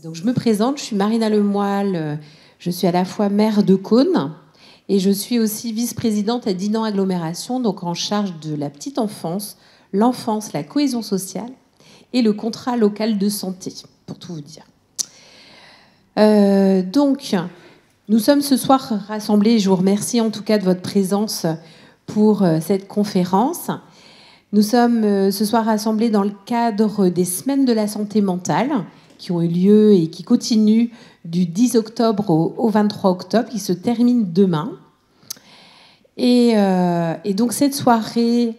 Donc je me présente, je suis Marina Lemoyle, je suis à la fois maire de Caunes et je suis aussi vice-présidente à Dinan Agglomération, donc en charge de la petite enfance, l'enfance, la cohésion sociale et le contrat local de santé, pour tout vous dire. Donc, nous sommes ce soir rassemblés, et je vous remercie en tout cas de votre présence pour cette conférence. Nous sommes ce soir rassemblés dans le cadre des Semaines de la santé mentale qui ont eu lieu et qui continuent du 10 octobre au 23 octobre, qui se termine demain. Et donc cette soirée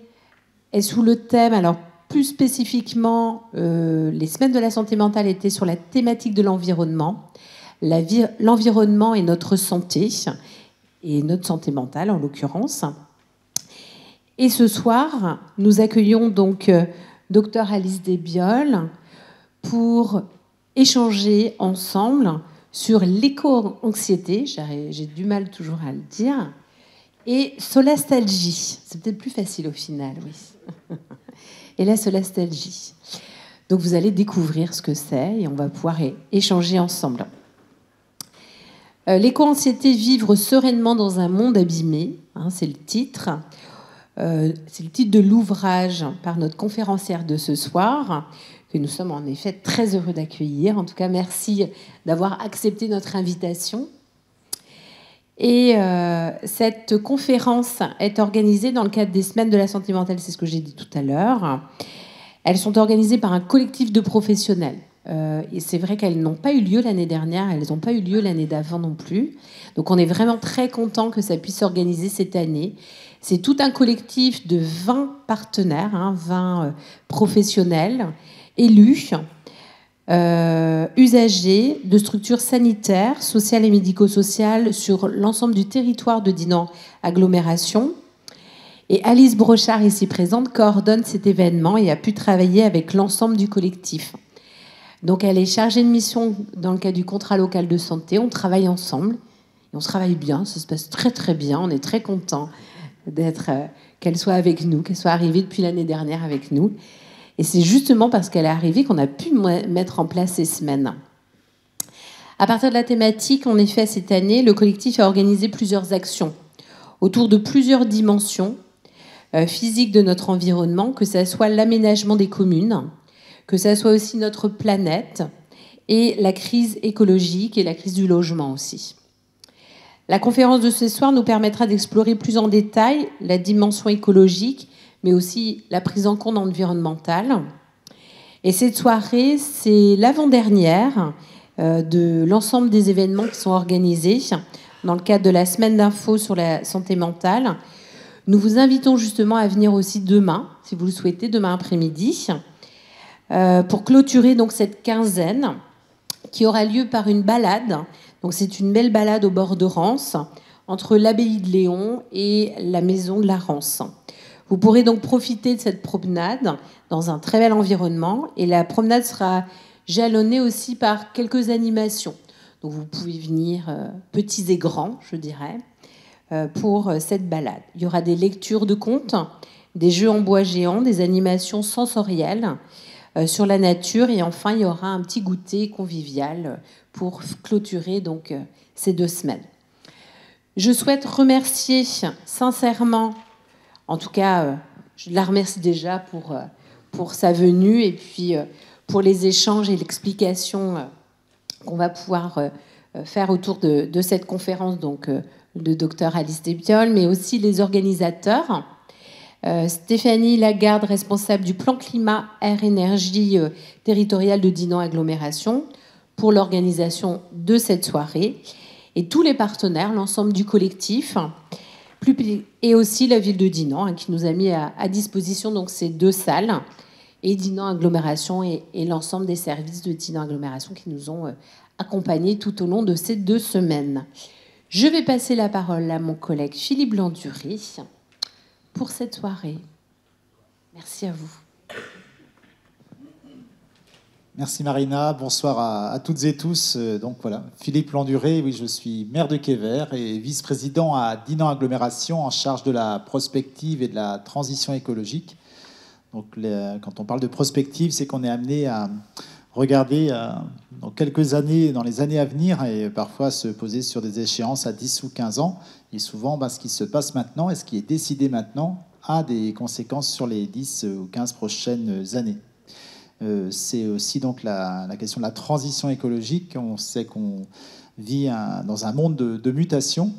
est sous le thème, alors plus spécifiquement, les Semaines de la santé mentale étaient sur la thématique de l'environnement. L'environnement et notre santé, et notre santé mentale en l'occurrence. Et ce soir, nous accueillons donc Dr Alice Desbioles pour échanger ensemble sur l'éco-anxiété, j'ai du mal toujours à le dire, et solastalgie. C'est peut-être plus facile au final, oui. Et la solastalgie. Donc vous allez découvrir ce que c'est et on va pouvoir échanger ensemble. L'éco-anxiété, vivre sereinement dans un monde abîmé, hein, c'est le titre. C'est le titre de l'ouvrage par notre conférencière de ce soir, que nous sommes en effet très heureux d'accueillir. En tout cas, merci d'avoir accepté notre invitation. Et cette conférence est organisée dans le cadre des Semaines de la santé mentale, c'est ce que j'ai dit tout à l'heure. Elles sont organisées par un collectif de professionnels. Et c'est vrai qu'elles n'ont pas eu lieu l'année dernière, elles n'ont pas eu lieu l'année d'avant non plus. Donc on est vraiment très content que ça puisse s'organiser cette année. C'est tout un collectif de 20 partenaires, 20 professionnels, élus, usagers de structures sanitaires, sociales et médico-sociales sur l'ensemble du territoire de Dinan Agglomération. Et Alice Brochard, ici présente, coordonne cet événement et a pu travailler avec l'ensemble du collectif. Donc elle est chargée de mission dans le cadre du contrat local de santé. On travaille ensemble et on travaille bien, ça se passe très très bien. On est très contents qu'elle soit avec nous, qu'elle soit arrivée depuis l'année dernière avec nous. Et c'est justement parce qu'elle est arrivée qu'on a pu mettre en place ces semaines. À partir de la thématique, en effet, cette année, le collectif a organisé plusieurs actions autour de plusieurs dimensions physiques de notre environnement, que ce soit l'aménagement des communes, que ce soit aussi notre planète et la crise écologique et la crise du logement aussi. La conférence de ce soir nous permettra d'explorer plus en détail la dimension écologique, mais aussi la prise en compte environnementale. Et cette soirée, c'est l'avant-dernière de l'ensemble des événements qui sont organisés dans le cadre de la semaine d'infos sur la santé mentale. Nous vous invitons justement à venir aussi demain, si vous le souhaitez, demain après-midi, pour clôturer donc cette quinzaine qui aura lieu par une balade. Donc c'est une belle balade au bord de Rance, entre l'abbaye de Léon et la maison de la Rance. Vous pourrez donc profiter de cette promenade dans un très bel environnement et la promenade sera jalonnée aussi par quelques animations. Donc vous pouvez venir petits et grands, je dirais, pour cette balade. Il y aura des lectures de contes, des jeux en bois géants, des animations sensorielles sur la nature et enfin il y aura un petit goûter convivial pour clôturer donc ces 2 semaines. Je souhaite remercier sincèrement, en tout cas je la remercie déjà pour sa venue et puis pour les échanges et l'explication qu'on va pouvoir faire autour de cette conférence donc de Dr Alice Desbioles, mais aussi les organisateurs. Stéphanie Lagarde, responsable du plan climat, air, énergie territorial de Dinan Agglomération, pour l'organisation de cette soirée, et tous les partenaires, l'ensemble du collectif, et aussi la ville de Dinan, qui nous a mis à disposition donc ces 2 salles, et Dinan Agglomération et l'ensemble des services de Dinan Agglomération qui nous ont accompagnés tout au long de ces 2 semaines. Je vais passer la parole à mon collègue Philippe Landuré pour cette soirée. Merci à vous. Merci Marina, bonsoir à toutes et tous. Donc voilà, Philippe Landuré, oui, je suis maire de Quévert et vice-président à Dinan Agglomération en charge de la prospective et de la transition écologique. Donc quand on parle de prospective, c'est qu'on est amené à regarder dans quelques années, dans les années à venir, et parfois se poser sur des échéances à 10 ou 15 ans. Et souvent, ce qui se passe maintenant et ce qui est décidé maintenant a des conséquences sur les 10 ou 15 prochaines années. C'est aussi donc la question de la transition écologique. On sait qu'on vit dans un monde de mutation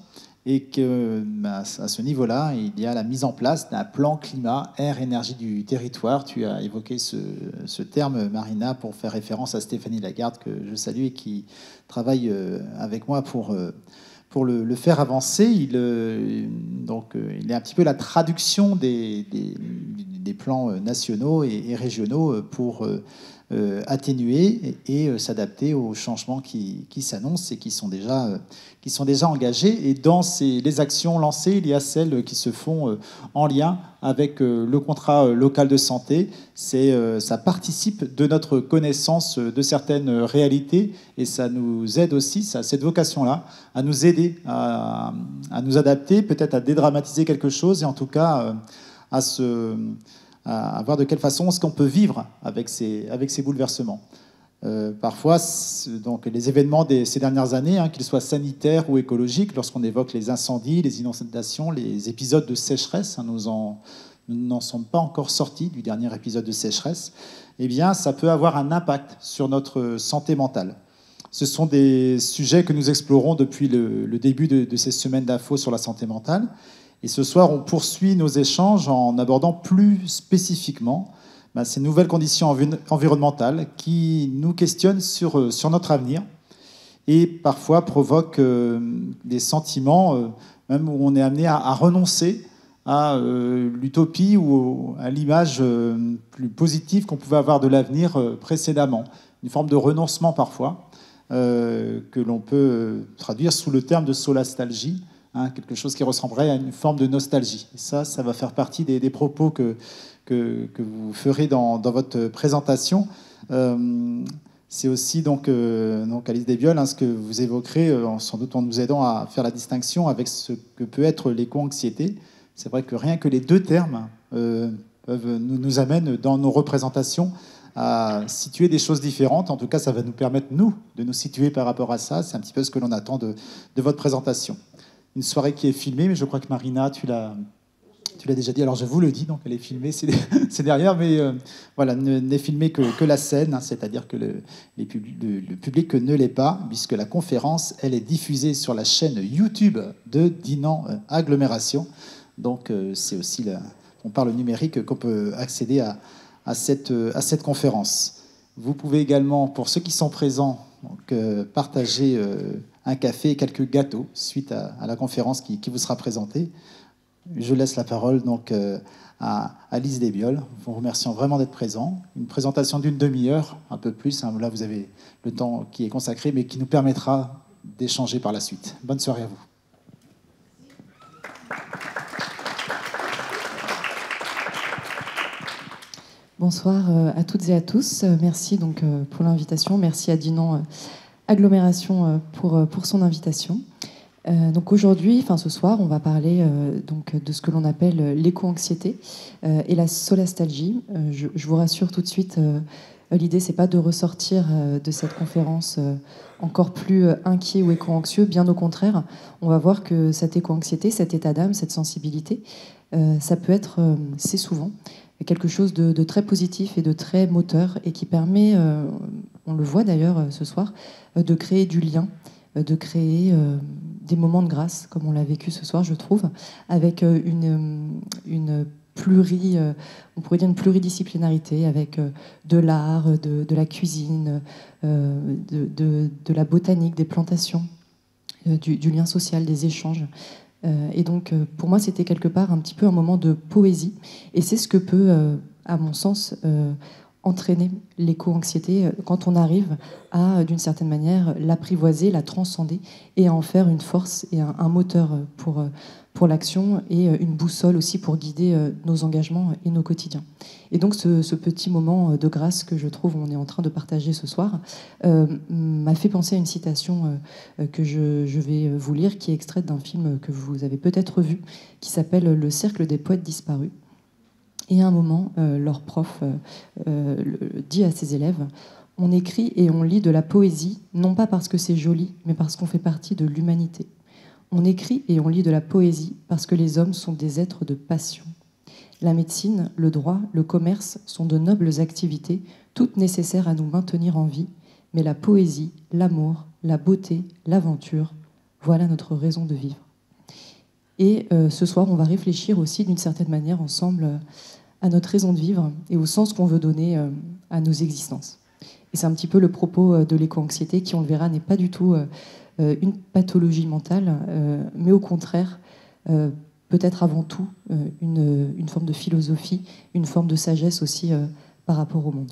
et qu'à ce niveau-là, il y a la mise en place d'un plan climat, air, énergie du territoire. Tu as évoqué ce terme, Marina, pour faire référence à Stéphanie Lagarde, que je salue et qui travaille avec moi pour le faire avancer. Il est un petit peu la traduction des plans nationaux et régionaux pour atténuer et s'adapter aux changements qui s'annoncent et qui sont déjà engagés. Et dans les actions lancées, il y a celles qui se font en lien avec le contrat local de santé. Ça participe de notre connaissance de certaines réalités et ça nous aide aussi, ça a cette vocation-là, à nous aider, à nous adapter, peut-être à dédramatiser quelque chose et en tout cas à voir de quelle façon est-ce qu'on peut vivre avec ces bouleversements. Parfois, donc, les événements de ces dernières années, qu'ils soient sanitaires ou écologiques, lorsqu'on évoque les incendies, les inondations, les épisodes de sécheresse, nous n'en sommes pas encore sortis du dernier épisode de sécheresse, eh bien, ça peut avoir un impact sur notre santé mentale. Ce sont des sujets que nous explorons depuis le début de ces semaines d'infos sur la santé mentale. Et ce soir, on poursuit nos échanges en abordant plus spécifiquement ces nouvelles conditions environnementales qui nous questionnent sur notre avenir et parfois provoquent des sentiments, même où on est amené à renoncer à l'utopie ou à l'image plus positive qu'on pouvait avoir de l'avenir précédemment. Une forme de renoncement parfois, que l'on peut traduire sous le terme de solastalgie, quelque chose qui ressemblerait à une forme de nostalgie. Et ça va faire partie des propos que vous ferez dans votre présentation. C'est aussi donc Alice Desbioles, ce que vous évoquerez, sans doute en nous aidant à faire la distinction avec ce que peut être l'éco-anxiété. C'est vrai que rien que les deux termes nous amènent dans nos représentations à situer des choses différentes. En tout cas, ça va nous permettre, de nous situer par rapport à ça. C'est un petit peu ce que l'on attend de votre présentation. Une soirée qui est filmée, mais je crois que Marina, tu l'as déjà dit. Alors je vous le dis, donc elle est filmée, c'est derrière, mais voilà, n'est filmée que la scène, c'est-à-dire que le public ne l'est pas, puisque la conférence, elle est diffusée sur la chaîne YouTube de Dinan Agglomération. Donc c'est aussi, on parle numérique, qu'on peut accéder à cette conférence. Vous pouvez également, pour ceux qui sont présents, partager un café et quelques gâteaux suite à la conférence qui vous sera présentée. Je laisse la parole donc à Alice Desbioles, vous remerciant vraiment d'être présent. Une présentation d'une demi-heure, un peu plus. Là, vous avez le temps qui est consacré, mais qui nous permettra d'échanger par la suite. Bonne soirée à vous. Bonsoir à toutes et à tous. Merci donc pour l'invitation. Merci à Dinan Agglomération pour son invitation. Donc aujourd'hui, ce soir, on va parler donc de ce que l'on appelle l'éco-anxiété et la solastalgie. Je vous rassure tout de suite, l'idée c'est pas de ressortir de cette conférence encore plus inquiet ou éco-anxieux. Bien au contraire, on va voir que cette éco-anxiété, cet état d'âme, cette sensibilité, ça peut être, c'est souvent quelque chose de très positif et de très moteur et qui permet, on le voit d'ailleurs ce soir, de créer du lien, de créer des moments de grâce, comme on l'a vécu ce soir, je trouve, avec on pourrait dire une pluridisciplinarité, avec de l'art, de la cuisine, de la botanique, des plantations, du lien social, des échanges. Et donc, pour moi, c'était quelque part un petit peu un moment de poésie. Et c'est ce que peut, à mon sens, entraîner l'éco-anxiété quand on arrive à, d'une certaine manière, l'apprivoiser, la transcender et à en faire une force et un moteur pour l'action et une boussole aussi pour guider nos engagements et nos quotidiens. Et donc ce petit moment de grâce que je trouve on est en train de partager ce soir m'a fait penser à une citation que je vais vous lire, qui est extraite d'un film que vous avez peut-être vu, qui s'appelle « Le cercle des poètes disparus ». Et à un moment, leur prof dit à ses élèves « On écrit et on lit de la poésie, non pas parce que c'est joli, mais parce qu'on fait partie de l'humanité. On écrit et on lit de la poésie parce que les hommes sont des êtres de passion. La médecine, le droit, le commerce sont de nobles activités, toutes nécessaires à nous maintenir en vie, mais la poésie, l'amour, la beauté, l'aventure, voilà notre raison de vivre. Et ce soir, on va réfléchir aussi d'une certaine manière ensemble à notre raison de vivre et au sens qu'on veut donner à nos existences. Et c'est un petit peu le propos de l'éco-anxiété qui, on le verra, n'est pas du tout une pathologie mentale, mais au contraire, peut-être avant tout, une forme de philosophie, une forme de sagesse aussi par rapport au monde.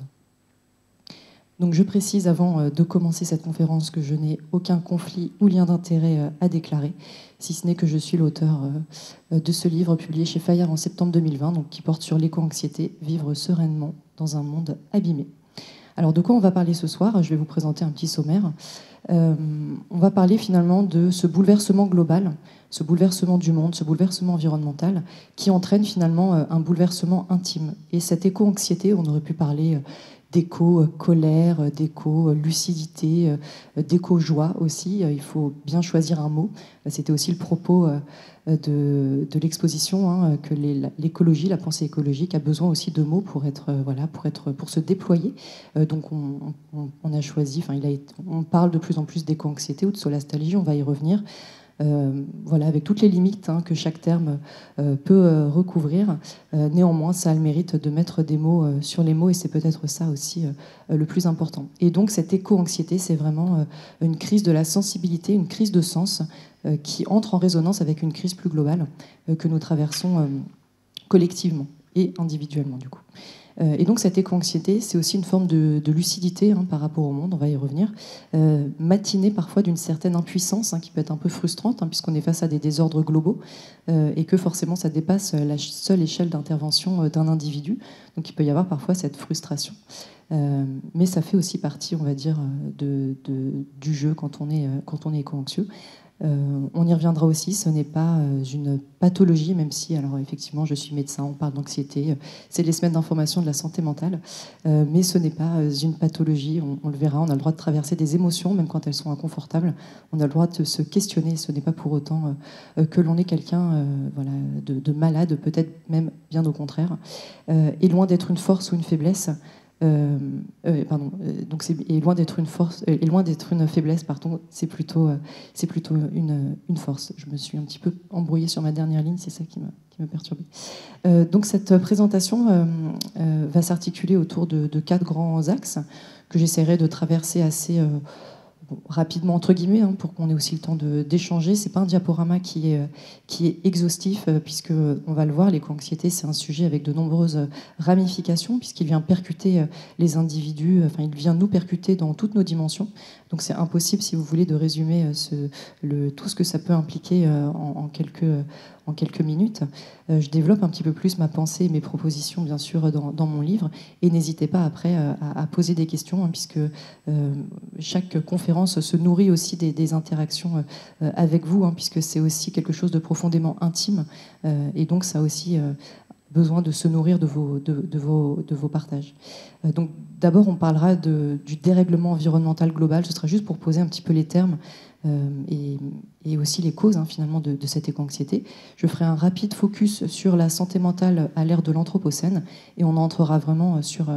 Donc je précise avant de commencer cette conférence que je n'ai aucun conflit ou lien d'intérêt à déclarer, si ce n'est que je suis l'auteur de ce livre publié chez Fayard en septembre 2020, donc qui porte sur l'éco-anxiété, vivre sereinement dans un monde abîmé. Alors de quoi on va parler ce soir? Je vais vous présenter un petit sommaire. On va parler finalement de ce bouleversement global, ce bouleversement du monde, ce bouleversement environnemental qui entraîne finalement un bouleversement intime. Et cette éco-anxiété, on aurait pu parler d'éco-colère, d'éco-lucidité, d'éco-joie aussi. Il faut bien choisir un mot. C'était aussi le propos de l'exposition, que l'écologie, la pensée écologique a besoin aussi de mots pour se déployer. Donc on a choisi, on parle de plus en plus d'éco-anxiété ou de solastalgie, on va y revenir. Avec toutes les limites que chaque terme peut recouvrir. Néanmoins, ça a le mérite de mettre des mots sur les mots, et c'est peut-être ça aussi le plus important. Et donc cette éco-anxiété, c'est vraiment une crise de la sensibilité, une crise de sens qui entre en résonance avec une crise plus globale que nous traversons collectivement et individuellement du coup. Et donc cette éco-anxiété, c'est aussi une forme de lucidité par rapport au monde, on va y revenir, matinée parfois d'une certaine impuissance qui peut être un peu frustrante, puisqu'on est face à des désordres globaux et que forcément ça dépasse la seule échelle d'intervention d'un individu. Donc il peut y avoir parfois cette frustration. Mais ça fait aussi partie, on va dire, du jeu quand on est éco-anxieux. On y reviendra aussi, ce n'est pas une pathologie, même si, alors effectivement, je suis médecin, on parle d'anxiété, c'est les semaines d'information de la santé mentale, mais ce n'est pas une pathologie, on le verra, on a le droit de traverser des émotions, même quand elles sont inconfortables, on a le droit de se questionner, ce n'est pas pour autant que l'on est quelqu'un de malade, peut-être même bien au contraire, et loin d'être une force ou une faiblesse. Donc c'est loin d'être une force et loin d'être une faiblesse, pardon, c'est plutôt une force. Je me suis un petit peu embrouillée sur ma dernière ligne, c'est ça qui m'a perturbée. Donc cette présentation va s'articuler autour de 4 grands axes que j'essaierai de traverser assez rapidement entre guillemets, pour qu'on ait aussi le temps d'échanger. C'est pas un diaporama qui est exhaustif, puisque on va le voir, l'éco-anxiété c'est un sujet avec de nombreuses ramifications, puisqu'il vient percuter les individus, il vient nous percuter dans toutes nos dimensions. Donc c'est impossible, si vous voulez, de résumer tout ce que ça peut impliquer en quelques minutes. Je développe un petit peu plus ma pensée et mes propositions, bien sûr, dans mon livre. Et n'hésitez pas après à poser des questions, puisque chaque conférence se nourrit aussi des interactions avec vous, puisque c'est aussi quelque chose de profondément intime. Et donc ça a aussi besoin de se nourrir de vos partages. Donc d'abord, on parlera du dérèglement environnemental global. Ce sera juste pour poser un petit peu les termes et aussi les causes finalement de cette éco-anxiété. Je ferai un rapide focus sur la santé mentale à l'ère de l'Anthropocène, et on entrera vraiment sur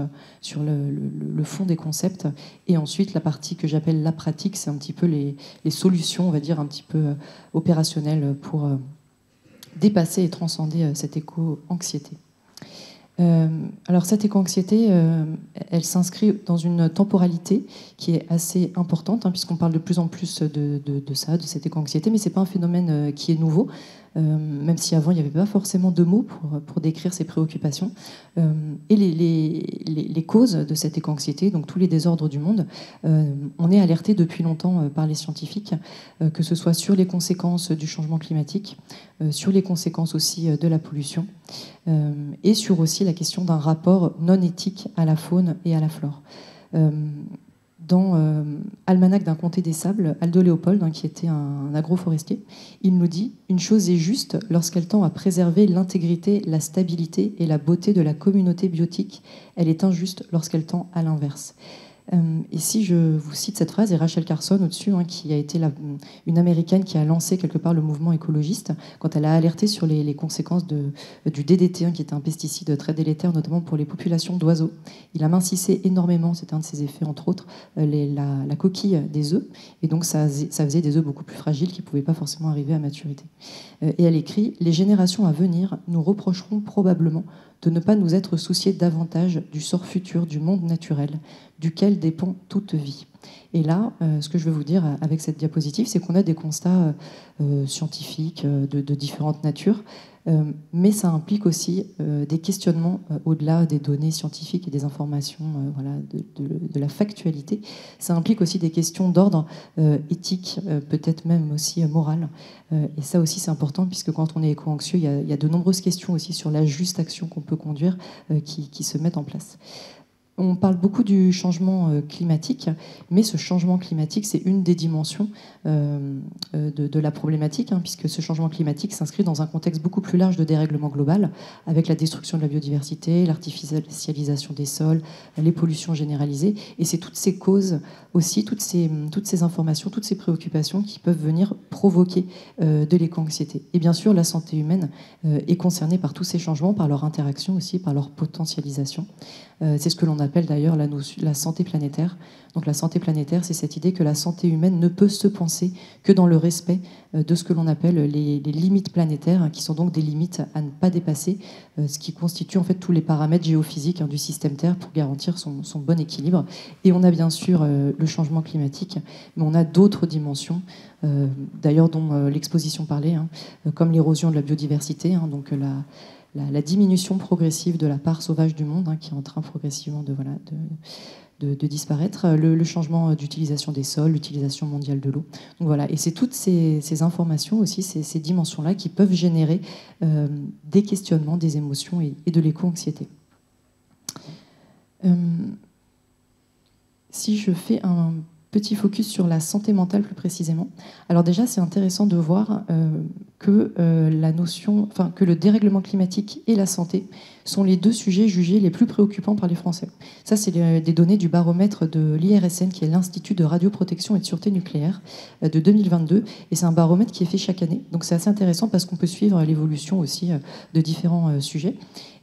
le fond des concepts. Et ensuite, la partie que j'appelle la pratique, c'est un petit peu les solutions, on va dire, un petit peu opérationnelles pour dépasser et transcender cette éco-anxiété. Alors cette éco-anxiété, elle s'inscrit dans une temporalité qui est assez importante, puisqu'on parle de plus en plus de cette éco-anxiété, mais ce n'est pas un phénomène qui est nouveau, même si avant il n'y avait pas forcément de mots pour décrire ces préoccupations. Et les causes de cette éco-anxiété, donc tous les désordres du monde, on est alerté depuis longtemps par les scientifiques, que ce soit sur les conséquences du changement climatique, sur les conséquences aussi de la pollution, et sur aussi la question d'un rapport non éthique à la faune et à la flore. Dans Almanach d'un comté des sables, Aldo Léopold, qui était un agroforestier, il nous dit « Une chose est juste lorsqu'elle tend à préserver l'intégrité, la stabilité et la beauté de la communauté biotique. Elle est injuste lorsqu'elle tend à l'inverse. » Et si je vous cite cette phrase, et Rachel Carson au-dessus, qui a été une Américaine qui a lancé quelque part le mouvement écologiste, quand elle a alerté sur les conséquences du DDT, qui est un pesticide très délétère, notamment pour les populations d'oiseaux. Il a mincissé énormément, c'est un de ses effets entre autres, la coquille des œufs, et donc ça faisait des œufs beaucoup plus fragiles qui ne pouvaient pas forcément arriver à maturité. Et elle écrit « Les générations à venir nous reprocheront probablement de ne pas nous être souciés davantage du sort futur du monde naturel, duquel dépend toute vie. » Et là, ce que je veux vous dire avec cette diapositive, c'est qu'on a des constats scientifiques de différentes natures, mais ça implique aussi des questionnements au-delà des données scientifiques et des informations de la factualité. Ça implique aussi des questions d'ordre éthique, peut-être même aussi moral. Et ça aussi, c'est important, puisque quand on est éco-anxieux, il y a de nombreuses questions aussi sur la juste action qu'on peut conduire qui se mettent en place. On parle beaucoup du changement climatique, mais ce changement climatique, c'est une des dimensions de la problématique, puisque ce changement climatique s'inscrit dans un contexte beaucoup plus large de dérèglement global, avec la destruction de la biodiversité, l'artificialisation des sols, les pollutions généralisées. Et c'est toutes ces causes aussi, toutes ces informations, toutes ces préoccupations qui peuvent venir provoquer de l'éco-anxiété. Et bien sûr, la santé humaine est concernée par tous ces changements, par leur interaction aussi, par leur potentialisation. C'est ce que l'on appelle d'ailleurs la santé planétaire. Donc la santé planétaire, c'est cette idée que la santé humaine ne peut se penser que dans le respect de ce que l'on appelle les limites planétaires, qui sont donc des limites à ne pas dépasser, ce qui constitue en fait tous les paramètres géophysiques du système Terre pour garantir son bon équilibre. Et on a bien sûr le changement climatique, mais on a d'autres dimensions, d'ailleurs dont l'exposition parlait, comme l'érosion de la biodiversité, donc la diminution progressive de la part sauvage du monde, qui est en train progressivement de disparaître, le changement d'utilisation des sols, l'utilisation mondiale de l'eau. Donc voilà, et c'est toutes ces informations aussi, ces dimensions-là qui peuvent générer des questionnements, des émotions et de l'éco-anxiété. Si je fais un petit focus sur la santé mentale plus précisément. Alors déjà, c'est intéressant de voir que que le dérèglement climatique et la santé sont les deux sujets jugés les plus préoccupants par les Français. Ça, c'est des données du baromètre de l'IRSN, qui est l'Institut de radioprotection et de sûreté nucléaire, de 2022. Et c'est un baromètre qui est fait chaque année. Donc c'est assez intéressant parce qu'on peut suivre l'évolution aussi de différents sujets.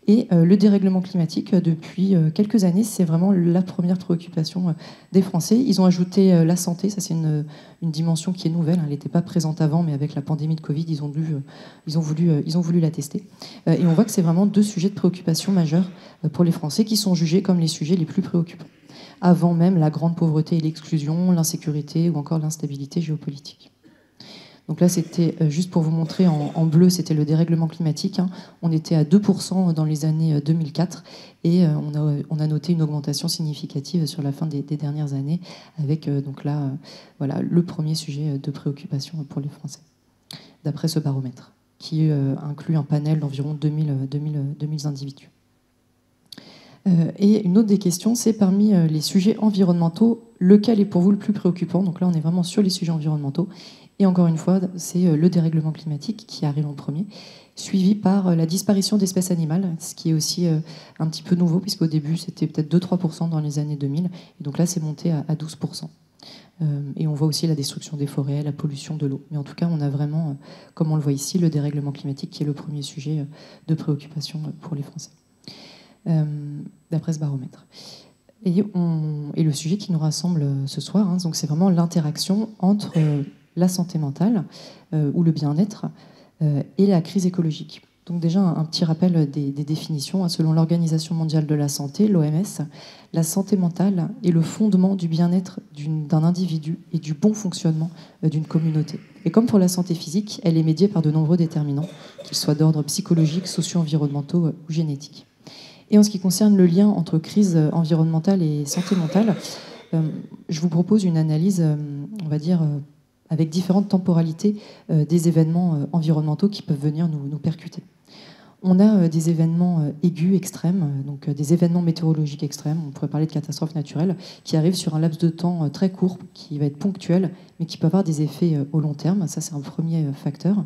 Et le dérèglement climatique, depuis quelques années, c'est vraiment la première préoccupation des Français. Ils ont ajouté la santé, ça c'est une dimension qui est nouvelle, elle n'était pas présente avant, mais avec la pandémie de Covid, ils ont voulu la tester. Et on voit que c'est vraiment deux sujets de préoccupation majeurs pour les Français, qui sont jugés comme les sujets les plus préoccupants, avant même la grande pauvreté et l'exclusion, l'insécurité ou encore l'instabilité géopolitique. Donc là, c'était juste pour vous montrer, en bleu, c'était le dérèglement climatique. On était à 2% dans les années 2004 et on a noté une augmentation significative sur la fin des dernières années, avec donc là, voilà, le premier sujet de préoccupation pour les Français, d'après ce baromètre, qui inclut un panel d'environ 2000 individus. Et une autre des questions, c'est parmi les sujets environnementaux, lequel est pour vous le plus préoccupant? Donc là, on est vraiment sur les sujets environnementaux. Et encore une fois, c'est le dérèglement climatique qui arrive en premier, suivi par la disparition d'espèces animales, ce qui est aussi un petit peu nouveau, puisqu'au début, c'était peut-être 2-3% dans les années 2000. Et donc là, c'est monté à 12%. Et on voit aussi la destruction des forêts, la pollution de l'eau. Mais en tout cas, on a vraiment, comme on le voit ici, le dérèglement climatique qui est le premier sujet de préoccupation pour les Français, d'après ce baromètre. Et le sujet qui nous rassemble ce soir, donc c'est vraiment l'interaction entre la santé mentale ou le bien-être et la crise écologique. Donc déjà, un petit rappel des définitions. Selon l'Organisation mondiale de la santé, l'OMS, la santé mentale est le fondement du bien-être d'un individu et du bon fonctionnement d'une communauté. Et comme pour la santé physique, elle est médiée par de nombreux déterminants, qu'ils soient d'ordre psychologique, socio-environnementaux ou génétiques. Et en ce qui concerne le lien entre crise environnementale et santé mentale, je vous propose une analyse, on va dire, avec différentes temporalités des événements environnementaux qui peuvent venir nous percuter. On a des événements aigus, extrêmes, donc des événements météorologiques extrêmes, on pourrait parler de catastrophes naturelles, qui arrivent sur un laps de temps très court, qui va être ponctuel, mais qui peut avoir des effets au long terme. Ça, c'est un premier facteur.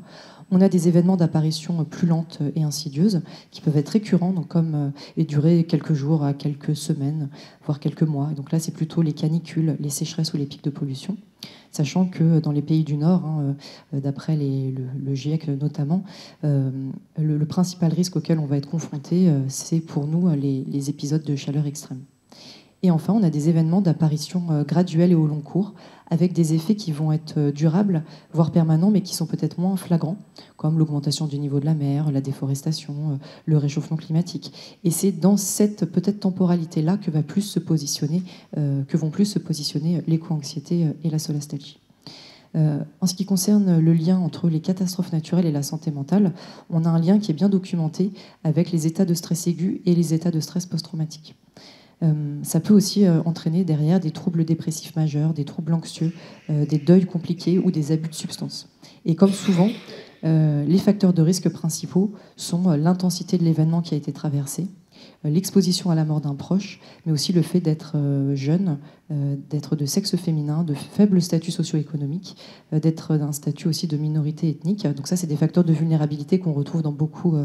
On a des événements d'apparition plus lentes et insidieuses qui peuvent être récurrents, donc et durer quelques jours à quelques semaines, voire quelques mois. Donc là, c'est plutôt les canicules, les sécheresses ou les pics de pollution. Sachant que dans les pays du Nord, d'après le GIEC notamment, le principal risque auquel on va être confronté, c'est pour nous les épisodes de chaleur extrême. Et enfin, on a des événements d'apparition graduelle et au long cours, avec des effets qui vont être durables, voire permanents, mais qui sont peut-être moins flagrants, comme l'augmentation du niveau de la mer, la déforestation, le réchauffement climatique. Et c'est dans cette peut-être temporalité-là que vont plus se positionner l'éco-anxiété et la solastalgie. En ce qui concerne le lien entre les catastrophes naturelles et la santé mentale, on a un lien qui est bien documenté avec les états de stress aigu et les états de stress post-traumatique. Ça peut aussi entraîner derrière des troubles dépressifs majeurs, des troubles anxieux, des deuils compliqués ou des abus de substances. Et comme souvent, les facteurs de risque principaux sont l'intensité de l'événement qui a été traversé, l'exposition à la mort d'un proche, mais aussi le fait d'être jeune, d'être de sexe féminin, de faible statut socio-économique, d'être d'un statut aussi de minorité ethnique. Donc ça, c'est des facteurs de vulnérabilité qu'on retrouve dans beaucoup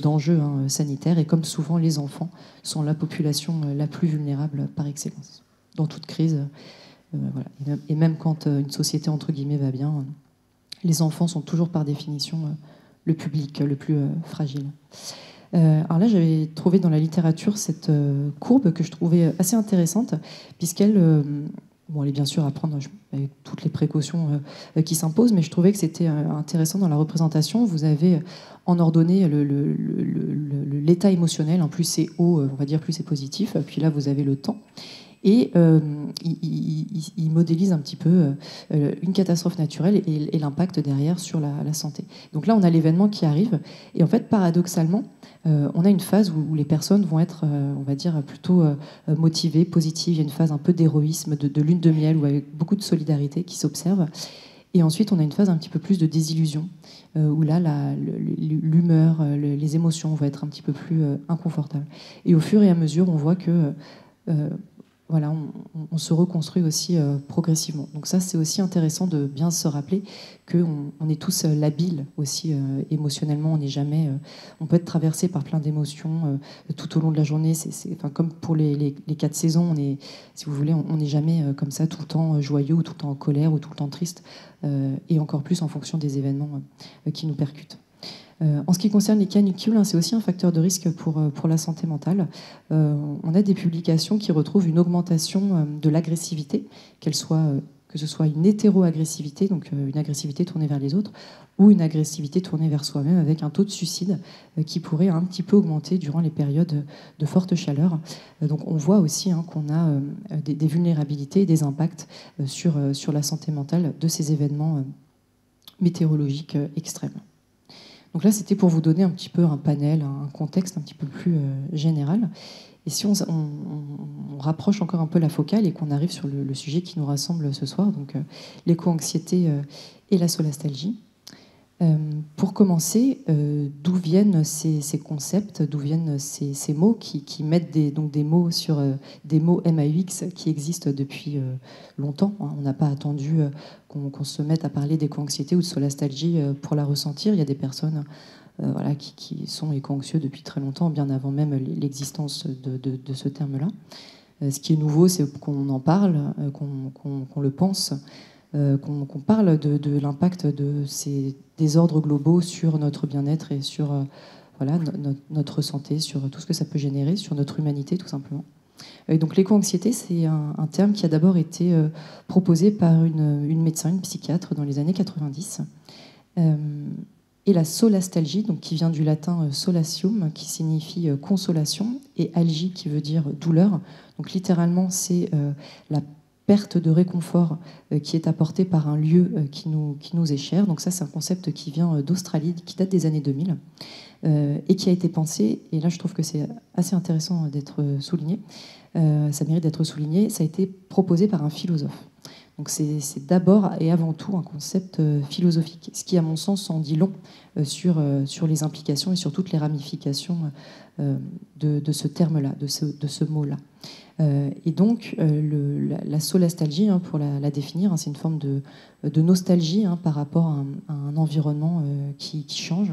d'enjeux sanitaires. Et comme souvent, les enfants sont la population la plus vulnérable par excellence, dans toute crise. Voilà. Et même quand une société, entre guillemets, va bien, les enfants sont toujours par définition le public le plus fragile. Alors là, j'avais trouvé dans la littérature cette courbe que je trouvais assez intéressante, puisqu'elle, elle est bien sûr à prendre avec toutes les précautions qui s'imposent, mais je trouvais que c'était intéressant dans la représentation. Vous avez en ordonnée l'état émotionnel, plus c'est haut, on va dire plus c'est positif, puis là vous avez le temps. Et il modélise un petit peu une catastrophe naturelle et l'impact derrière sur la santé. Donc là, on a l'événement qui arrive. Et en fait, paradoxalement, on a une phase où les personnes vont être, on va dire, plutôt motivées, positives. Il y a une phase un peu d'héroïsme, de lune de miel, ou avec beaucoup de solidarité qui s'observe. Et ensuite, on a une phase un petit peu plus de désillusion, où là, l'humeur, les émotions vont être un petit peu plus inconfortables. Et au fur et à mesure, on voit que... voilà, on se reconstruit aussi progressivement. Donc ça, c'est aussi intéressant de bien se rappeler qu'on est tous labiles aussi émotionnellement. On peut être traversé par plein d'émotions tout au long de la journée. Comme pour les 4 saisons, si vous voulez, on n'est jamais comme ça tout le temps joyeux ou tout le temps en colère ou tout le temps triste, et encore plus en fonction des événements qui nous percutent. En ce qui concerne les canicules, c'est aussi un facteur de risque pour la santé mentale. On a des publications qui retrouvent une augmentation de l'agressivité, que ce soit une hétéro-agressivité, donc une agressivité tournée vers les autres, ou une agressivité tournée vers soi-même, avec un taux de suicide qui pourrait un petit peu augmenter durant les périodes de forte chaleur. Donc on voit aussi qu'on a des vulnérabilités et des impacts sur la santé mentale de ces événements météorologiques extrêmes. Donc là, c'était pour vous donner un petit peu un panel, un contexte un petit peu plus général. Et si on rapproche encore un peu la focale et qu'on arrive sur le sujet qui nous rassemble ce soir, donc l'éco-anxiété et la solastalgie. Pour commencer, d'où viennent ces concepts, d'où viennent ces mots qui mettent des mots sur des mots MAUX qui existent depuis longtemps. On n'a pas attendu qu'on se mette à parler d'éco-anxiété ou de solastalgie pour la ressentir. Il y a des personnes qui sont éco-anxieux depuis très longtemps, bien avant même l'existence de ce terme-là. Ce qui est nouveau, c'est qu'on en parle, qu'on le pense, qu'on parle de l'impact de ces désordres globaux sur notre bien-être et sur notre santé, sur tout ce que ça peut générer, sur notre humanité tout simplement. Et donc l'éco-anxiété, c'est un terme qui a d'abord été proposé par une médecin, une psychiatre dans les années 90. Et la solastalgie, donc qui vient du latin solatium, qui signifie consolation, et algie, qui veut dire douleur. Donc littéralement, c'est la perte de réconfort qui est apportée par un lieu qui nous est cher. Donc ça, c'est un concept qui vient d'Australie, qui date des années 2000, et qui a été pensé, et là je trouve que c'est assez intéressant d'être souligné, ça mérite d'être souligné, ça a été proposé par un philosophe. Donc c'est d'abord et avant tout un concept philosophique, ce qui à mon sens en dit long sur les implications et sur toutes les ramifications de ce terme-là, de ce mot-là. Et donc, la solastalgie, pour la définir, c'est une forme de nostalgie par rapport à un environnement qui change.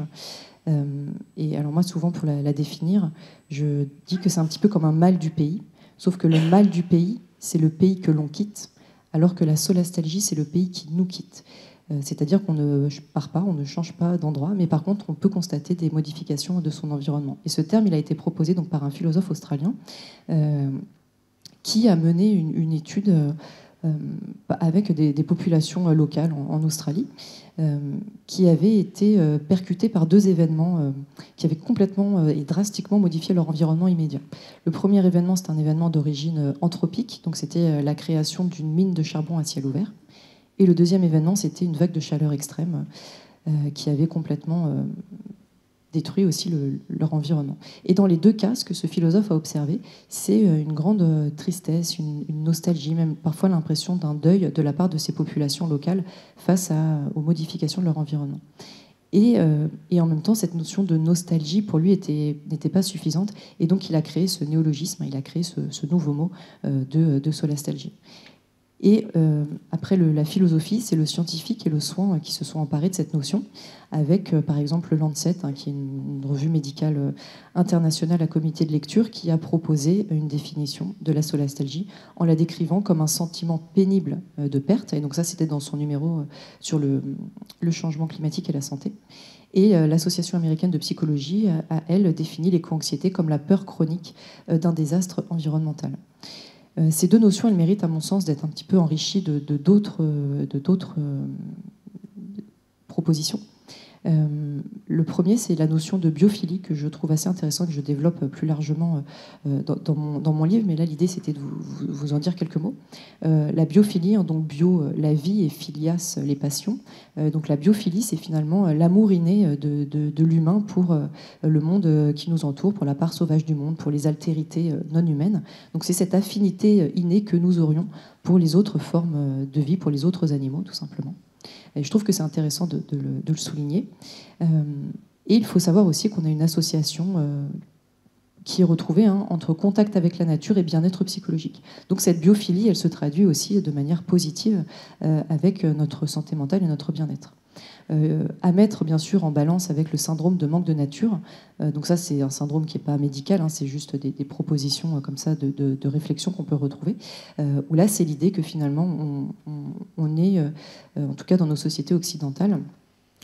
Et alors moi, souvent, pour la définir, je dis que c'est un petit peu comme un mal du pays, sauf que le mal du pays, c'est le pays que l'on quitte, alors que la solastalgie, c'est le pays qui nous quitte. C'est-à-dire qu'on ne part pas, on ne change pas d'endroit, mais par contre, on peut constater des modifications de son environnement. Et ce terme, il a été proposé donc par un philosophe australien qui a mené une étude avec des populations locales en Australie, qui avaient été percutées par deux événements qui avaient complètement et drastiquement modifié leur environnement immédiat. Le premier événement, c'est un événement d'origine anthropique, donc c'était la création d'une mine de charbon à ciel ouvert. Et le deuxième événement, c'était une vague de chaleur extrême qui avait complètement détruit aussi leur environnement. Et dans les deux cas, ce que ce philosophe a observé, c'est une grande tristesse, une nostalgie, même parfois l'impression d'un deuil de la part de ces populations locales face aux modifications de leur environnement. Et en même temps, cette notion de nostalgie, pour lui, n'était pas suffisante. Et donc, il a créé ce néologisme, il a créé ce nouveau mot de solastalgie. Et après la philosophie, c'est le scientifique et le soin qui se sont emparés de cette notion, avec par exemple le Lancet, qui est une revue médicale internationale à comité de lecture, qui a proposé une définition de la solastalgie en la décrivant comme un sentiment pénible de perte. Et donc ça, c'était dans son numéro sur le changement climatique et la santé. Et l'Association américaine de psychologie a, elle, défini l'éco-anxiété comme la peur chronique d'un désastre environnemental. Ces deux notions, elles méritent, à mon sens, d'être un petit peu enrichies de d'autres propositions. Le premier, c'est la notion de biophilie, que je trouve assez intéressante, que je développe plus largement dans mon livre, mais là, l'idée, c'était de vous en dire quelques mots. La biophilie, donc bio, la vie, et philias, les passions. Donc la biophilie, c'est finalement l'amour inné de l'humain pour le monde qui nous entoure, pour la part sauvage du monde, pour les altérités non humaines. Donc c'est cette affinité innée que nous aurions pour les autres formes de vie, pour les autres animaux, tout simplement. Et je trouve que c'est intéressant de le souligner. Et il faut savoir aussi qu'on a une association qui est retrouvée entre contact avec la nature et bien-être psychologique. Donc cette biophilie, elle se traduit aussi de manière positive avec notre santé mentale et notre bien-être. À mettre bien sûr en balance avec le syndrome de manque de nature. Donc ça, c'est un syndrome qui n'est pas médical, c'est juste des propositions comme ça de réflexion qu'on peut retrouver. Où là, c'est l'idée que finalement, on est, en tout cas dans nos sociétés occidentales,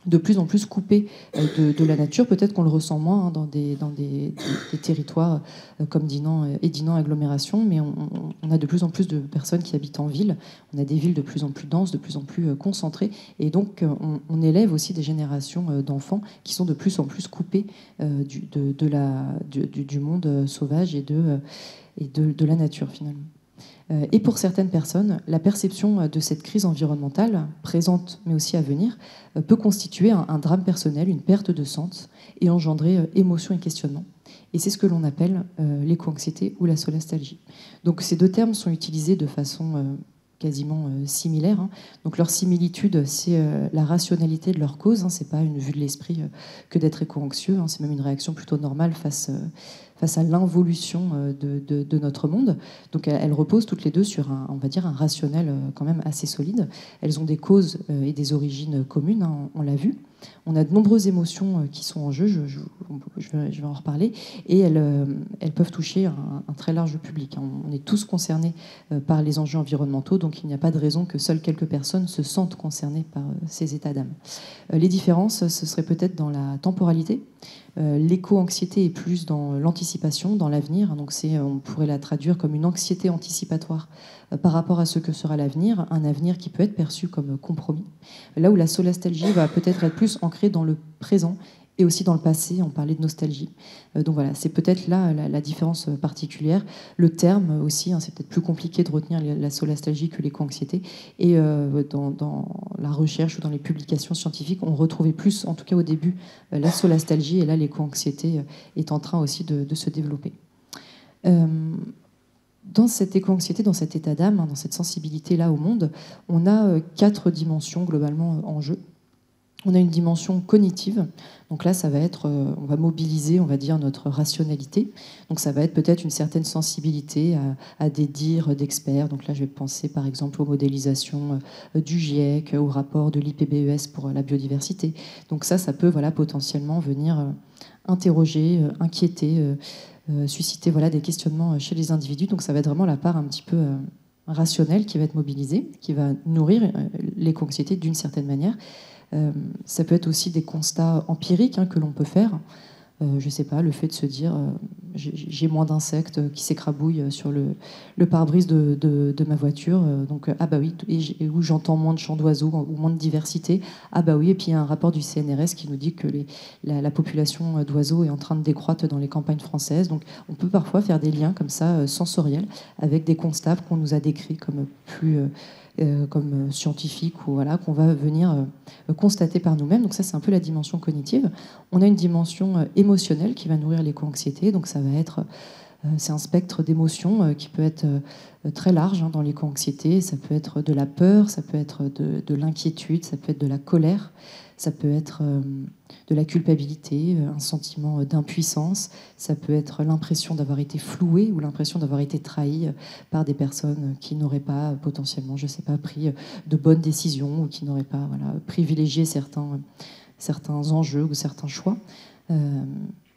de plus en plus coupé de la nature. Peut-être qu'on le ressent moins dans des territoires comme Dinan et Dinan agglomération, mais on a de plus en plus de personnes qui habitent en ville. On a des villes de plus en plus denses, de plus en plus concentrées, et donc on élève aussi des générations d'enfants qui sont de plus en plus coupés du monde sauvage et de la nature finalement. Et pour certaines personnes, la perception de cette crise environnementale, présente mais aussi à venir, peut constituer un drame personnel, une perte de sens, et engendrer émotion et questionnement. Et c'est ce que l'on appelle l'éco-anxiété ou la solastalgie. Donc ces deux termes sont utilisés de façon quasiment similaire. Donc leur similitude, c'est la rationalité de leur cause. C'est pas une vue de l'esprit que d'être éco-anxieux. C'est même une réaction plutôt normale face à l'involution de notre monde. Donc elles reposent toutes les deux sur on va dire un rationnel quand même assez solide. Elles ont des causes et des origines communes, on l'a vu. On a de nombreuses émotions qui sont en jeu, je vais en reparler, et elles peuvent toucher un très large public. On est tous concernés par les enjeux environnementaux, donc il n'y a pas de raison que seules quelques personnes se sentent concernées par ces états d'âme. Les différences, ce serait peut-être dans la temporalité. L'éco-anxiété est plus dans l'anticipation, dans l'avenir. Donc on pourrait la traduire comme une anxiété anticipatoire par rapport à ce que sera l'avenir, un avenir qui peut être perçu comme compromis. Là où la solastalgie va peut-être être plus ancrée dans le présent et aussi dans le passé, on parlait de nostalgie. Donc voilà, c'est peut-être là la différence particulière. Le terme aussi, c'est peut-être plus compliqué de retenir la solastalgie que l'éco-anxiété. Et dans la recherche ou dans les publications scientifiques, on retrouvait plus, en tout cas au début, la solastalgie, et là l'éco-anxiété est en train aussi de se développer. Dans cette éco-anxiété, dans cet état d'âme, dans cette sensibilité-là au monde, on a 4 dimensions globalement en jeu. On a une dimension cognitive. Donc là, ça va être, on va mobiliser, on va dire, notre rationalité. Donc ça va être peut-être une certaine sensibilité à des dires d'experts. Donc là, je vais penser par exemple aux modélisations du GIEC, au rapport de l'IPBES pour la biodiversité. Donc ça peut voilà, potentiellement venir interroger, inquiéter, susciter voilà, des questionnements chez les individus. Donc ça va être vraiment la part un petit peu rationnelle qui va être mobilisée, qui va nourrir l'éco-anxiété d'une certaine manière. Ça peut être aussi des constats empiriques que l'on peut faire. Je ne sais pas, le fait de se dire j'ai moins d'insectes qui s'écrabouillent sur le pare-brise de ma voiture, donc ah bah oui, et où j'entends moins de chants d'oiseaux ou moins de diversité, ah bah oui, et puis il y a un rapport du CNRS qui nous dit que la population d'oiseaux est en train de décroître dans les campagnes françaises. Donc on peut parfois faire des liens comme ça, sensoriels, avec des constats qu'on nous a décrits comme plus... comme scientifique ou voilà, qu'on va venir constater par nous-mêmes. Donc ça, c'est un peu la dimension cognitive. On a une dimension émotionnelle qui va nourrir l'éco-anxiété. Donc ça va être, c'est un spectre d'émotions qui peut être très large dans l'éco-anxiété. Ça peut être de la peur, ça peut être de l'inquiétude, ça peut être de la colère, ça peut être de la culpabilité, un sentiment d'impuissance, ça peut être l'impression d'avoir été floué ou l'impression d'avoir été trahi par des personnes qui n'auraient pas potentiellement, je ne sais pas, pris de bonnes décisions ou qui n'auraient pas voilà, privilégié certains enjeux ou certains choix.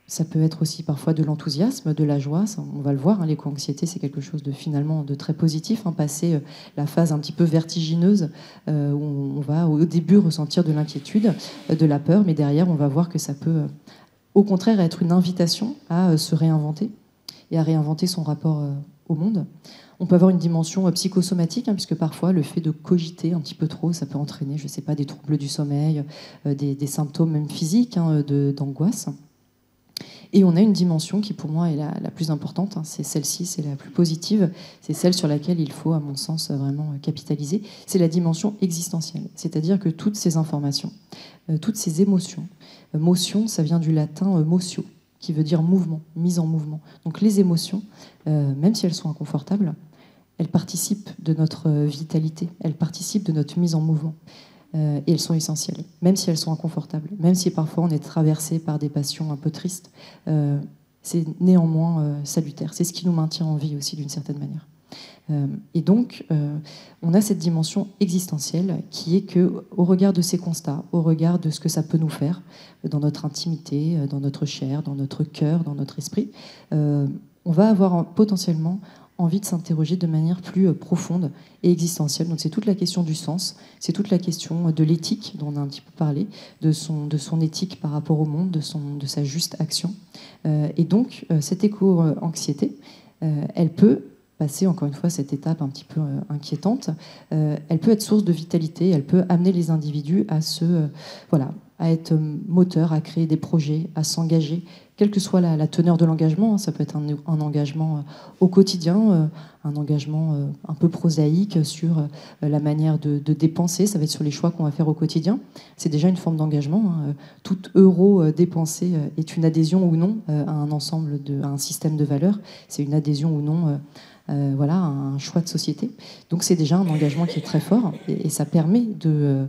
Ça peut être aussi parfois de l'enthousiasme, de la joie. Ça, on va le voir, l'éco-anxiété, c'est quelque chose de finalement de très positif. Passer la phase un petit peu vertigineuse, où on va au début ressentir de l'inquiétude, de la peur, mais derrière, on va voir que ça peut, au contraire, être une invitation à se réinventer et à réinventer son rapport au monde. On peut avoir une dimension psychosomatique, puisque parfois le fait de cogiter un petit peu trop, ça peut entraîner, je ne sais pas, des troubles du sommeil, des symptômes même physiques d'angoisse. Et on a une dimension qui, pour moi, est la plus importante. C'est celle-ci, c'est la plus positive. C'est celle sur laquelle il faut, à mon sens, vraiment capitaliser. C'est la dimension existentielle. C'est-à-dire que toutes ces informations, toutes ces émotions, motion, ça vient du latin motio, qui veut dire mouvement, mise en mouvement. Donc les émotions, même si elles sont inconfortables, elles participent de notre vitalité, elles participent de notre mise en mouvement. Et elles sont essentielles, même si elles sont inconfortables, même si parfois on est traversé par des passions un peu tristes, c'est néanmoins salutaire. C'est ce qui nous maintient en vie aussi d'une certaine manière. Et donc, on a cette dimension existentielle qui est que, au regard de ces constats, au regard de ce que ça peut nous faire dans notre intimité, dans notre chair, dans notre cœur, dans notre esprit, on va avoir potentiellement envie de s'interroger de manière plus profonde et existentielle. Donc c'est toute la question du sens, c'est toute la question de l'éthique dont on a un petit peu parlé, de son éthique par rapport au monde, de sa juste action. Et donc cette éco-anxiété, elle peut passer encore une fois cette étape un petit peu inquiétante, elle peut être source de vitalité, elle peut amener les individus à à être moteur, à créer des projets, à s'engager, quelle que soit la teneur de l'engagement. Ça peut être un engagement au quotidien, un engagement un peu prosaïque sur la manière de dépenser. Ça va être sur les choix qu'on va faire au quotidien. C'est déjà une forme d'engagement. Tout euro dépensé est une adhésion ou non à un ensemble, à un système de valeurs. C'est une adhésion ou non voilà, un choix de société. Donc c'est déjà un engagement qui est très fort et ça permet de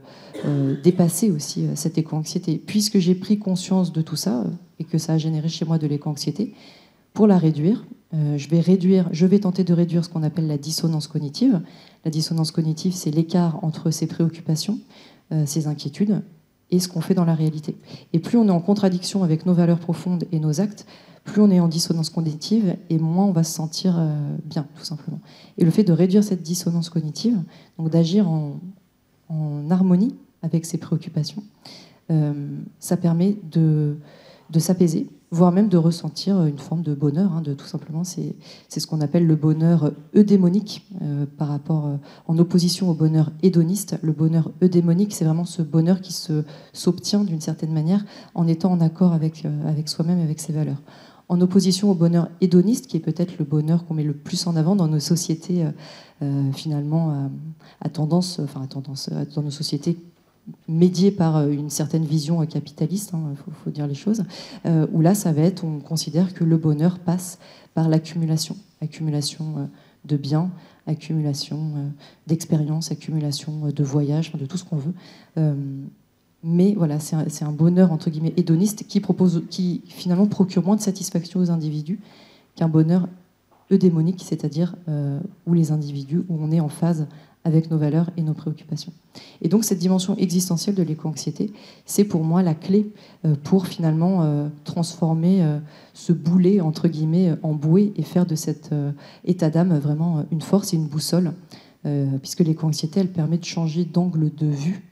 dépasser aussi cette éco-anxiété. Puisque j'ai pris conscience de tout ça et que ça a généré chez moi de l'éco-anxiété, pour la réduire, je vais tenter de réduire ce qu'on appelle la dissonance cognitive. La dissonance cognitive, c'est l'écart entre ses préoccupations, ses inquiétudes et ce qu'on fait dans la réalité. Et plus on est en contradiction avec nos valeurs profondes et nos actes, plus on est en dissonance cognitive et moins on va se sentir bien, tout simplement. Et le fait de réduire cette dissonance cognitive, donc d'agir en harmonie avec ses préoccupations, ça permet de s'apaiser, voire même de ressentir une forme de bonheur, tout simplement. C'est ce qu'on appelle le bonheur eudémonique, par rapport, en opposition au bonheur hédoniste. Le bonheur eudémonique, c'est vraiment ce bonheur qui s'obtient d'une certaine manière en étant en accord avec soi-même, avec ses valeurs. En opposition au bonheur hédoniste, qui est peut-être le bonheur qu'on met le plus en avant dans nos sociétés, finalement, dans nos sociétés médiées par une certaine vision capitaliste, faut dire les choses, où là, ça va être, on considère que le bonheur passe par l'accumulation de biens, accumulation d'expériences, accumulation de voyages, de tout ce qu'on veut. mais voilà, c'est un bonheur entre guillemets hédoniste qui finalement procure moins de satisfaction aux individus qu'un bonheur eudémonique, c'est-à-dire où les individus, où on est en phase avec nos valeurs et nos préoccupations. Et donc cette dimension existentielle de l'éco-anxiété, c'est pour moi la clé pour finalement transformer ce boulet, entre guillemets, en bouée et faire de cet état d'âme vraiment une force et une boussole, puisque l'éco-anxiété, elle permet de changer d'angle de vue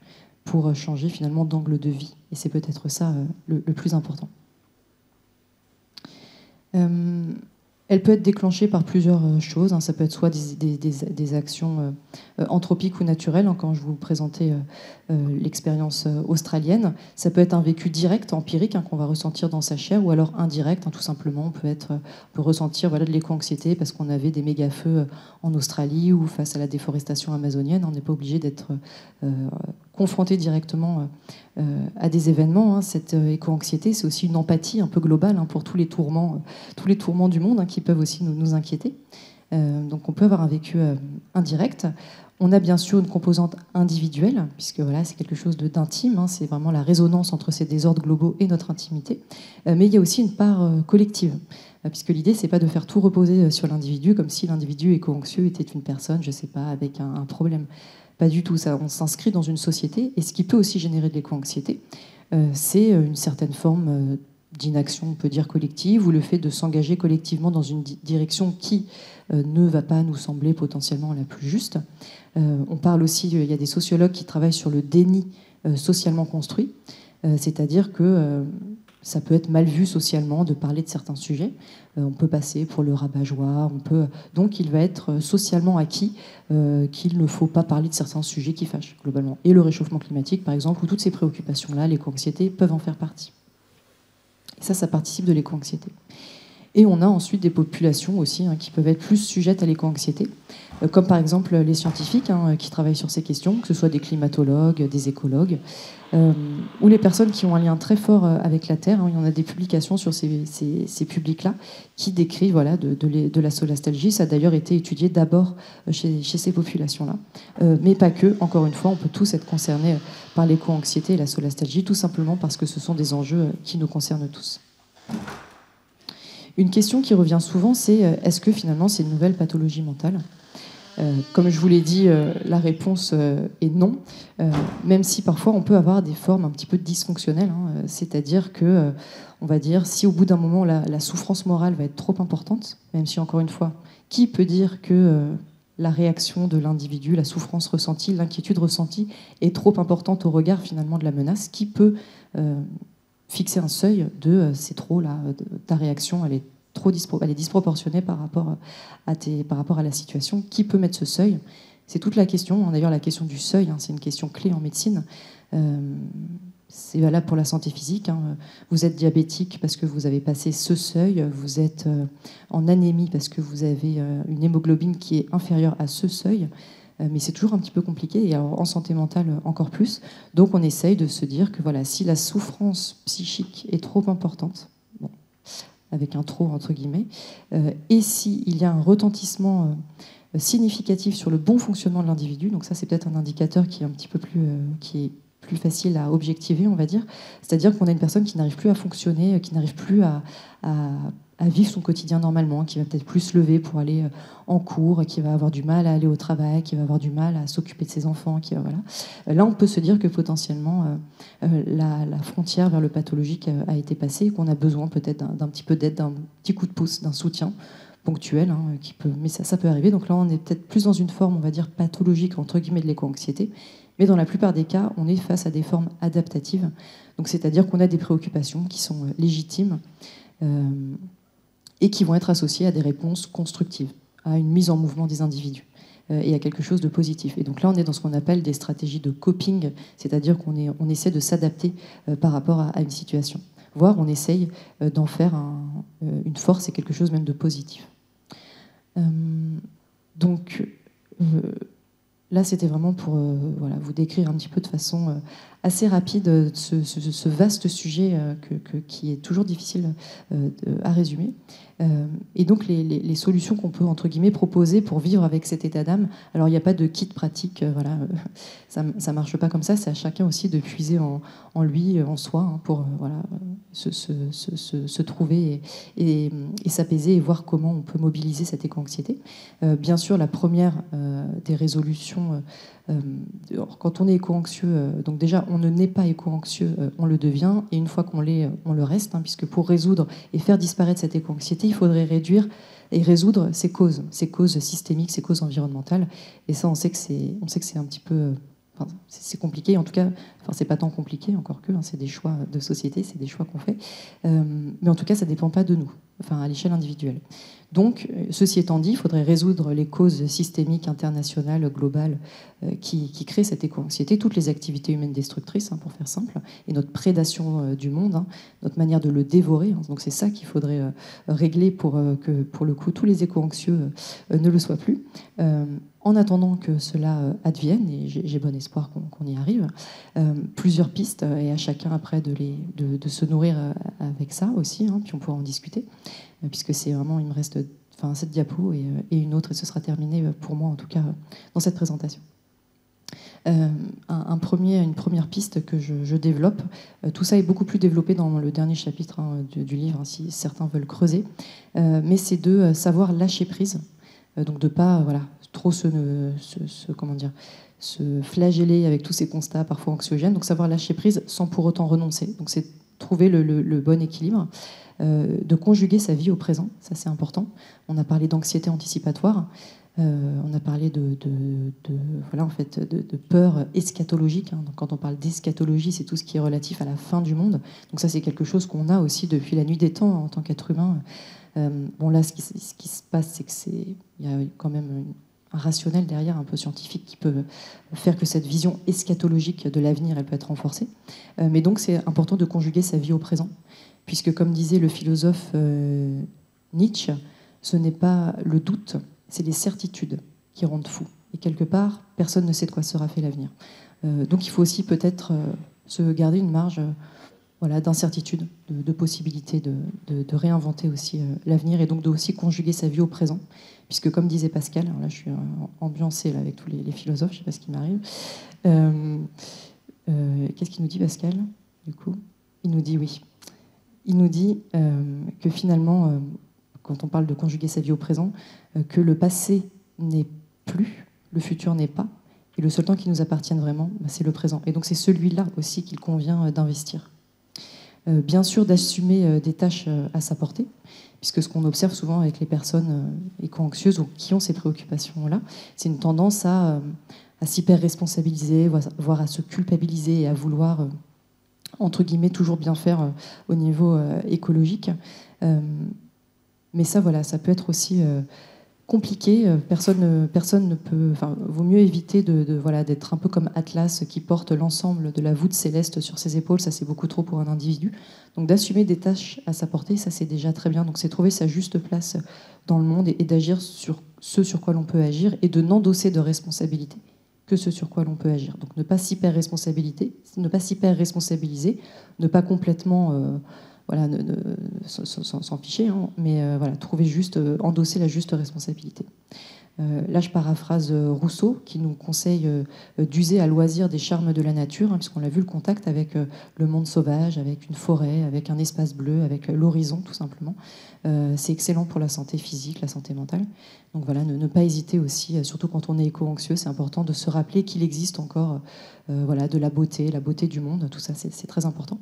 pour changer finalement d'angle de vie. Et c'est peut-être ça le plus important. Elle peut être déclenchée par plusieurs choses. Ça peut être soit des actions anthropiques ou naturelles, quand je vous présentais l'expérience australienne. Ça peut être un vécu direct, empirique, qu'on va ressentir dans sa chair, ou alors indirect, tout simplement. On peut ressentir de l'éco-anxiété parce qu'on avait des méga-feux en Australie ou face à la déforestation amazonienne. On n'est pas obligé d'être confronté directement à des événements. Cette éco-anxiété, c'est aussi une empathie un peu globale pour tous les tourments du monde qui peuvent aussi nous inquiéter. Donc on peut avoir un vécu indirect. On a bien sûr une composante individuelle, puisque voilà, c'est quelque chose d'intime, c'est vraiment la résonance entre ces désordres globaux et notre intimité. Mais il y a aussi une part collective, puisque l'idée, c'est pas de faire tout reposer sur l'individu, comme si l'individu éco-anxieux était une personne, je sais pas, avec un problème. Pas du tout, ça. On s'inscrit dans une société, et ce qui peut aussi générer de l'éco-anxiété, c'est une certaine forme d'inaction, on peut dire collective, ou le fait de s'engager collectivement dans une direction qui ne va pas nous sembler potentiellement la plus juste. On parle aussi, il y a des sociologues qui travaillent sur le déni socialement construit, c'est-à-dire que ça peut être mal vu socialement de parler de certains sujets. On peut passer pour le rabat-joie. Donc il va être socialement acquis qu'il ne faut pas parler de certains sujets qui fâchent, globalement. Et le réchauffement climatique, par exemple, où toutes ces préoccupations-là, l'éco-anxiété, peuvent en faire partie. Et ça participe de l'éco-anxiété. Et on a ensuite des populations aussi qui peuvent être plus sujettes à l'éco-anxiété, comme par exemple les scientifiques qui travaillent sur ces questions, que ce soit des climatologues, des écologues, ou les personnes qui ont un lien très fort avec la Terre. Il y en a des publications sur ces publics-là qui décrivent de la solastalgie. Ça a d'ailleurs été étudié d'abord chez ces populations-là. Mais pas que, encore une fois, on peut tous être concernés par l'éco-anxiété et la solastalgie, tout simplement parce que ce sont des enjeux qui nous concernent tous. Une question qui revient souvent, c'est est-ce que finalement c'est une nouvelle pathologie mentale ? Comme je vous l'ai dit, la réponse est non, même si parfois on peut avoir des formes un petit peu dysfonctionnelles, c'est-à-dire que, on va dire, si au bout d'un moment la souffrance morale va être trop importante, même si encore une fois, qui peut dire que la réaction de l'individu, la souffrance ressentie, l'inquiétude ressentie est trop importante au regard finalement de la menace, qui peut fixer un seuil de c'est trop là, ta réaction elle est disproportionnée par rapport à la situation. Qui peut mettre ce seuil ? C'est toute la question. D'ailleurs, la question du seuil, c'est une question clé en médecine. C'est valable pour la santé physique. Vous êtes diabétique parce que vous avez passé ce seuil. Vous êtes en anémie parce que vous avez une hémoglobine qui est inférieure à ce seuil. Mais c'est toujours un petit peu compliqué, et en santé mentale encore plus. Donc on essaye de se dire que voilà, si la souffrance psychique est trop importante, avec un trop entre guillemets, et s'il y a un retentissement significatif sur le bon fonctionnement de l'individu, donc ça c'est peut-être un indicateur qui est un petit peu plus facile à objectiver, on va dire, c'est-à-dire qu'on a une personne qui n'arrive plus à fonctionner, qui n'arrive plus à vivre son quotidien normalement, qui va peut-être plus se lever pour aller en cours, qui va avoir du mal à aller au travail, qui va avoir du mal à s'occuper de ses enfants. Voilà. Là, on peut se dire que potentiellement, la frontière vers le pathologique a été passée et qu'on a besoin peut-être d'un petit peu d'aide, d'un petit coup de pouce, d'un soutien ponctuel, mais ça peut arriver. Donc là, on est peut-être plus dans une forme, on va dire, pathologique, entre guillemets, de l'éco-anxiété. Mais dans la plupart des cas, on est face à des formes adaptatives. Donc, c'est-à-dire qu'on a des préoccupations qui sont légitimes, et qui vont être associées à des réponses constructives, à une mise en mouvement des individus et à quelque chose de positif. Et donc là, on est dans ce qu'on appelle des stratégies de coping, c'est-à-dire qu'on essaie de s'adapter par rapport à une situation, voire on essaye d'en faire une force et quelque chose même de positif. Donc là, c'était vraiment pour voilà, vous décrire un petit peu de façon assez rapide ce vaste sujet qui est toujours difficile à résumer. Et donc les solutions qu'on peut entre guillemets proposer pour vivre avec cet état d'âme. Alors il n'y a pas de kit pratique, voilà, ça marche pas comme ça. C'est à chacun aussi de puiser en lui, en soi, hein, pour voilà, se trouver et s'apaiser et voir comment on peut mobiliser cette éco-anxiété. Bien sûr, la première des résolutions. Quand on est éco-anxieux, donc déjà on ne naît pas éco-anxieux, on le devient, et une fois qu'on l'est, on le reste, hein, puisque pour résoudre et faire disparaître cette éco-anxiété, il faudrait réduire et résoudre ses causes systémiques, ses causes environnementales. Et ça, on sait que c'est un petit peu, enfin, c'est compliqué. En tout cas, enfin, c'est pas tant compliqué, encore que, hein, c'est des choix de société, c'est des choix qu'on fait. Mais en tout cas, ça dépend pas de nous, enfin à l'échelle individuelle. Donc, ceci étant dit, il faudrait résoudre les causes systémiques, internationales, globales qui créent cette éco-anxiété, toutes les activités humaines destructrices, hein, pour faire simple, et notre prédation du monde, hein, notre manière de le dévorer. Hein. Donc c'est ça qu'il faudrait régler pour que, pour le coup, tous les éco-anxieux ne le soient plus. En attendant que cela advienne, et j'ai bon espoir qu'on y arrive, plusieurs pistes, et à chacun après de se nourrir avec ça aussi, hein, puis on pourra en discuter, puisque c'est vraiment, il me reste cette diapo et une autre, et ce sera terminé pour moi en tout cas dans cette présentation. Une première piste que je développe, tout ça est beaucoup plus développé dans le dernier chapitre, hein, du livre, hein, si certains veulent creuser, mais c'est de savoir lâcher prise, donc de pas voilà, trop comment dire, se flageller avec tous ces constats parfois anxiogènes, donc savoir lâcher prise sans pour autant renoncer. Donc c'est trouver le bon équilibre, de conjuguer sa vie au présent, ça c'est important. On a parlé d'anxiété anticipatoire, on a parlé de peur eschatologique, hein. Donc quand on parle d'eschatologie, c'est tout ce qui est relatif à la fin du monde. Donc ça c'est quelque chose qu'on a aussi depuis la nuit des temps en tant qu'être humain. Bon là, ce qui se passe, c'est qu'il y a quand même un rationnel derrière, un peu scientifique, qui peut faire que cette vision eschatologique de l'avenir, elle peut être renforcée. Mais donc c'est important de conjuguer sa vie au présent, puisque comme disait le philosophe Nietzsche, ce n'est pas le doute, c'est les certitudes qui rendent fou. Et quelque part, personne ne sait de quoi sera fait l'avenir. Donc il faut aussi peut-être se garder une marge voilà, d'incertitude, de possibilité de réinventer aussi l'avenir, et donc de aussi conjuguer sa vie au présent. Puisque comme disait Pascal, alors là je suis ambiancée là, avec tous les philosophes, je ne sais pas ce qui m'arrive. Qu'est-ce qu'il nous dit Pascal, du coup? Il nous dit oui. Il nous dit que finalement, quand on parle de conjuguer sa vie au présent, que le passé n'est plus, le futur n'est pas, et le seul temps qui nous appartienne vraiment, c'est le présent. Et donc c'est celui-là aussi qu'il convient d'investir. Bien sûr, d'assumer des tâches à sa portée, puisque ce qu'on observe souvent avec les personnes éco-anxieuses ou qui ont ces préoccupations-là, c'est une tendance à s'hyper-responsabiliser, voire à se culpabiliser et à vouloir, entre guillemets, toujours bien faire au niveau écologique. Mais ça, voilà, ça peut être aussi compliqué. Personne ne peut. Enfin, vaut mieux éviter d'être un peu comme Atlas qui porte l'ensemble de la voûte céleste sur ses épaules. Ça, c'est beaucoup trop pour un individu. Donc, d'assumer des tâches à sa portée, ça, c'est déjà très bien. Donc, c'est trouver sa juste place dans le monde et d'agir sur ce sur quoi l'on peut agir, et de n'endosser de responsabilité que ce sur quoi l'on peut agir. Donc, ne pas s'hyper-responsabiliser, ne pas complètement voilà, s'en ficher, hein, mais voilà, trouver juste, endosser la juste responsabilité. Là, je paraphrase Rousseau, qui nous conseille d'user à loisir des charmes de la nature, hein, puisqu'on l'a vu, le contact avec le monde sauvage, avec une forêt, avec un espace bleu, avec l'horizon, tout simplement. C'est excellent pour la santé physique, la santé mentale. Donc voilà, ne pas hésiter aussi, surtout quand on est éco-anxieux, c'est important de se rappeler qu'il existe encore voilà, de la beauté du monde, tout ça, c'est très important.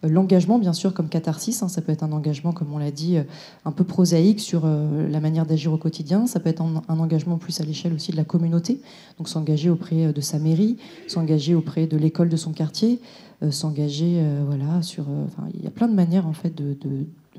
L'engagement, bien sûr, comme catharsis, hein, ça peut être un engagement, comme on l'a dit, un peu prosaïque sur la manière d'agir au quotidien. Ça peut être un engagement plus à l'échelle aussi de la communauté, donc s'engager auprès de sa mairie, s'engager auprès de l'école de son quartier, s'engager voilà, sur... il y a plein de manières en fait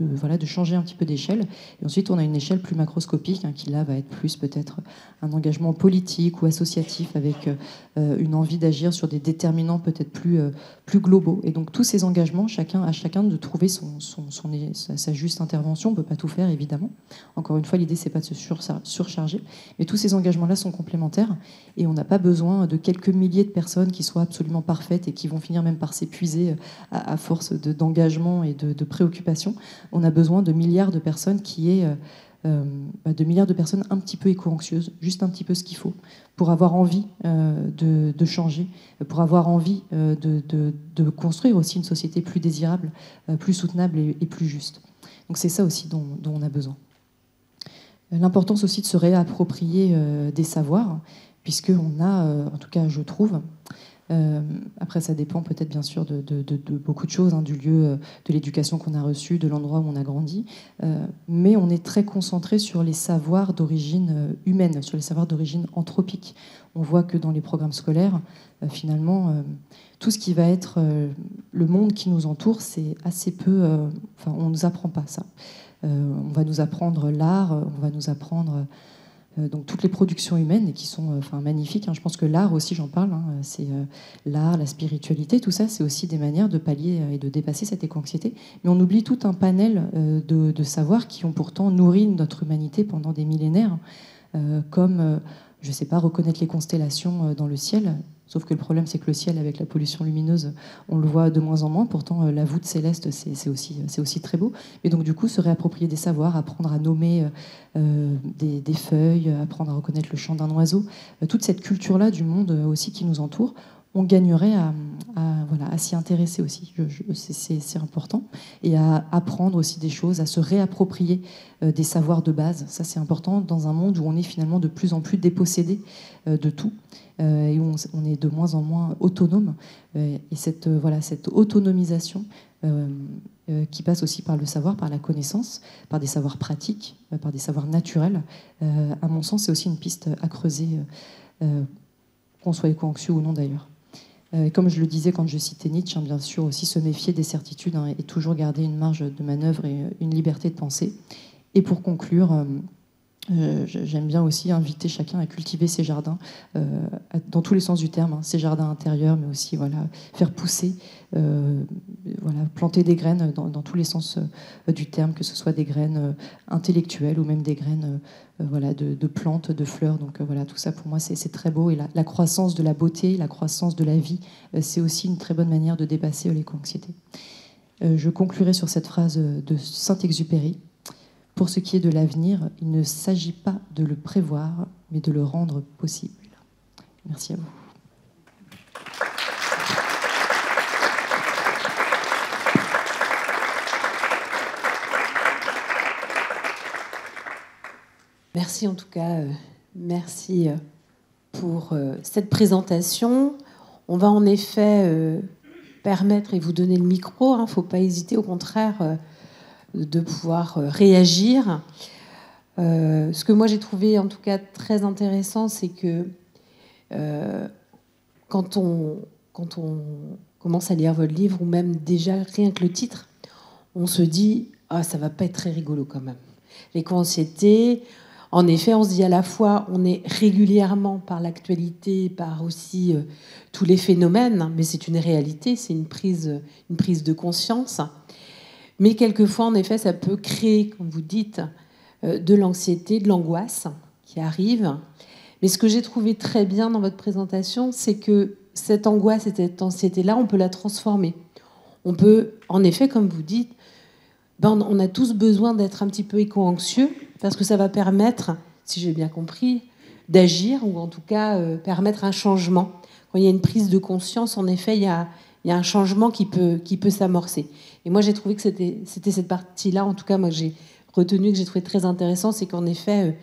de changer un petit peu d'échelle. Et ensuite, on a une échelle plus macroscopique, qui là va être plus peut-être un engagement politique ou associatif avec une envie d'agir sur des déterminants peut-être plus globaux. Et donc tous ces engagements, à chacun de trouver sa juste intervention. On ne peut pas tout faire, évidemment. Encore une fois, l'idée, c'est pas de se surcharger. Mais tous ces engagements-là sont complémentaires et on n'a pas besoin de quelques milliers de personnes qui soient absolument parfaites et qui vont finir même par s'épuiser à force d'engagement et de préoccupation. On a besoin de milliards de personnes de milliards de personnes un petit peu éco-anxieuses, juste un petit peu ce qu'il faut, pour avoir envie de changer, pour avoir envie de construire aussi une société plus désirable, plus soutenable et plus juste. Donc c'est ça aussi dont on a besoin. L'importance aussi de se réapproprier des savoirs, puisqu'on a, en tout cas je trouve, après ça dépend peut-être bien sûr de beaucoup de choses, du lieu de l'éducation qu'on a reçu, de l'endroit où on a grandi, mais on est très concentré sur les savoirs d'origine humaine, sur les savoirs d'origine anthropique. On voit que dans les programmes scolaires, finalement, tout ce qui va être le monde qui nous entoure, c'est assez peu... on ne nous apprend pas ça. On va nous apprendre l'art, on va nous apprendre... donc toutes les productions humaines et qui sont magnifiques. Je pense que l'art aussi, j'en parle, c'est l'art, la spiritualité, tout ça, c'est aussi des manières de pallier et de dépasser cette éco-anxiété. Mais on oublie tout un panel de savoirs qui ont pourtant nourri notre humanité pendant des millénaires, comme, je ne sais pas, reconnaître les constellations dans le ciel. Sauf que le problème, c'est que le ciel, avec la pollution lumineuse, on le voit de moins en moins. Pourtant, la voûte céleste, c'est aussi très beau. Mais donc, du coup, se réapproprier des savoirs, apprendre à nommer des feuilles, apprendre à reconnaître le chant d'un oiseau, toute cette culture-là du monde aussi qui nous entoure, on gagnerait à s'y intéresser aussi. C'est important. Et à apprendre aussi des choses, à se réapproprier des savoirs de base. Ça, c'est important dans un monde où on est finalement de plus en plus dépossédé de tout. Et où on est de moins en moins autonome. Et cette autonomisation qui passe aussi par le savoir, par la connaissance, par des savoirs pratiques, par des savoirs naturels, à mon sens, c'est aussi une piste à creuser, qu'on soit éco-anxieux ou non d'ailleurs. Comme je le disais quand je citais Nietzsche, bien sûr, aussi se méfier des certitudes et toujours garder une marge de manœuvre et une liberté de penser. Et pour conclure, j'aime bien aussi inviter chacun à cultiver ses jardins, dans tous les sens du terme, ses jardins intérieurs, mais aussi faire pousser, planter des graines dans tous les sens du terme, que ce soit des graines intellectuelles ou même des graines de plantes, de fleurs. Donc tout ça pour moi c'est très beau. Et la croissance de la beauté, la croissance de la vie, c'est aussi une très bonne manière de dépasser l'éco-anxiété. Je conclurai sur cette phrase de Saint-Exupéry. Pour ce qui est de l'avenir, il ne s'agit pas de le prévoir, mais de le rendre possible. Merci à vous. Merci en tout cas, merci pour cette présentation. On va en effet permettre et vous donner le micro, il ne faut pas hésiter, au contraire, de pouvoir réagir. Ce que moi j'ai trouvé en tout cas très intéressant, c'est que quand on commence à lire votre livre, ou même déjà rien que le titre, on se dit « Ah, ça va pas être très rigolo quand même ». L'éco-anxiété, en effet, on se dit à la fois, on est régulièrement par l'actualité, par aussi tous les phénomènes, mais c'est une réalité, c'est une prise de conscience. Mais quelquefois, en effet, ça peut créer, comme vous dites, de l'anxiété, de l'angoisse qui arrive. Mais ce que j'ai trouvé très bien dans votre présentation, c'est que cette angoisse et cette anxiété-là, on peut la transformer. On peut, en effet, comme vous dites, on a tous besoin d'être un petit peu éco-anxieux, parce que ça va permettre, si j'ai bien compris, d'agir, ou en tout cas permettre un changement. Quand il y a une prise de conscience, en effet, il y a un changement qui peut s'amorcer. Et moi, j'ai trouvé que c'était cette partie-là, en tout cas, moi, que j'ai retenu, que j'ai trouvé très intéressant, c'est qu'en effet,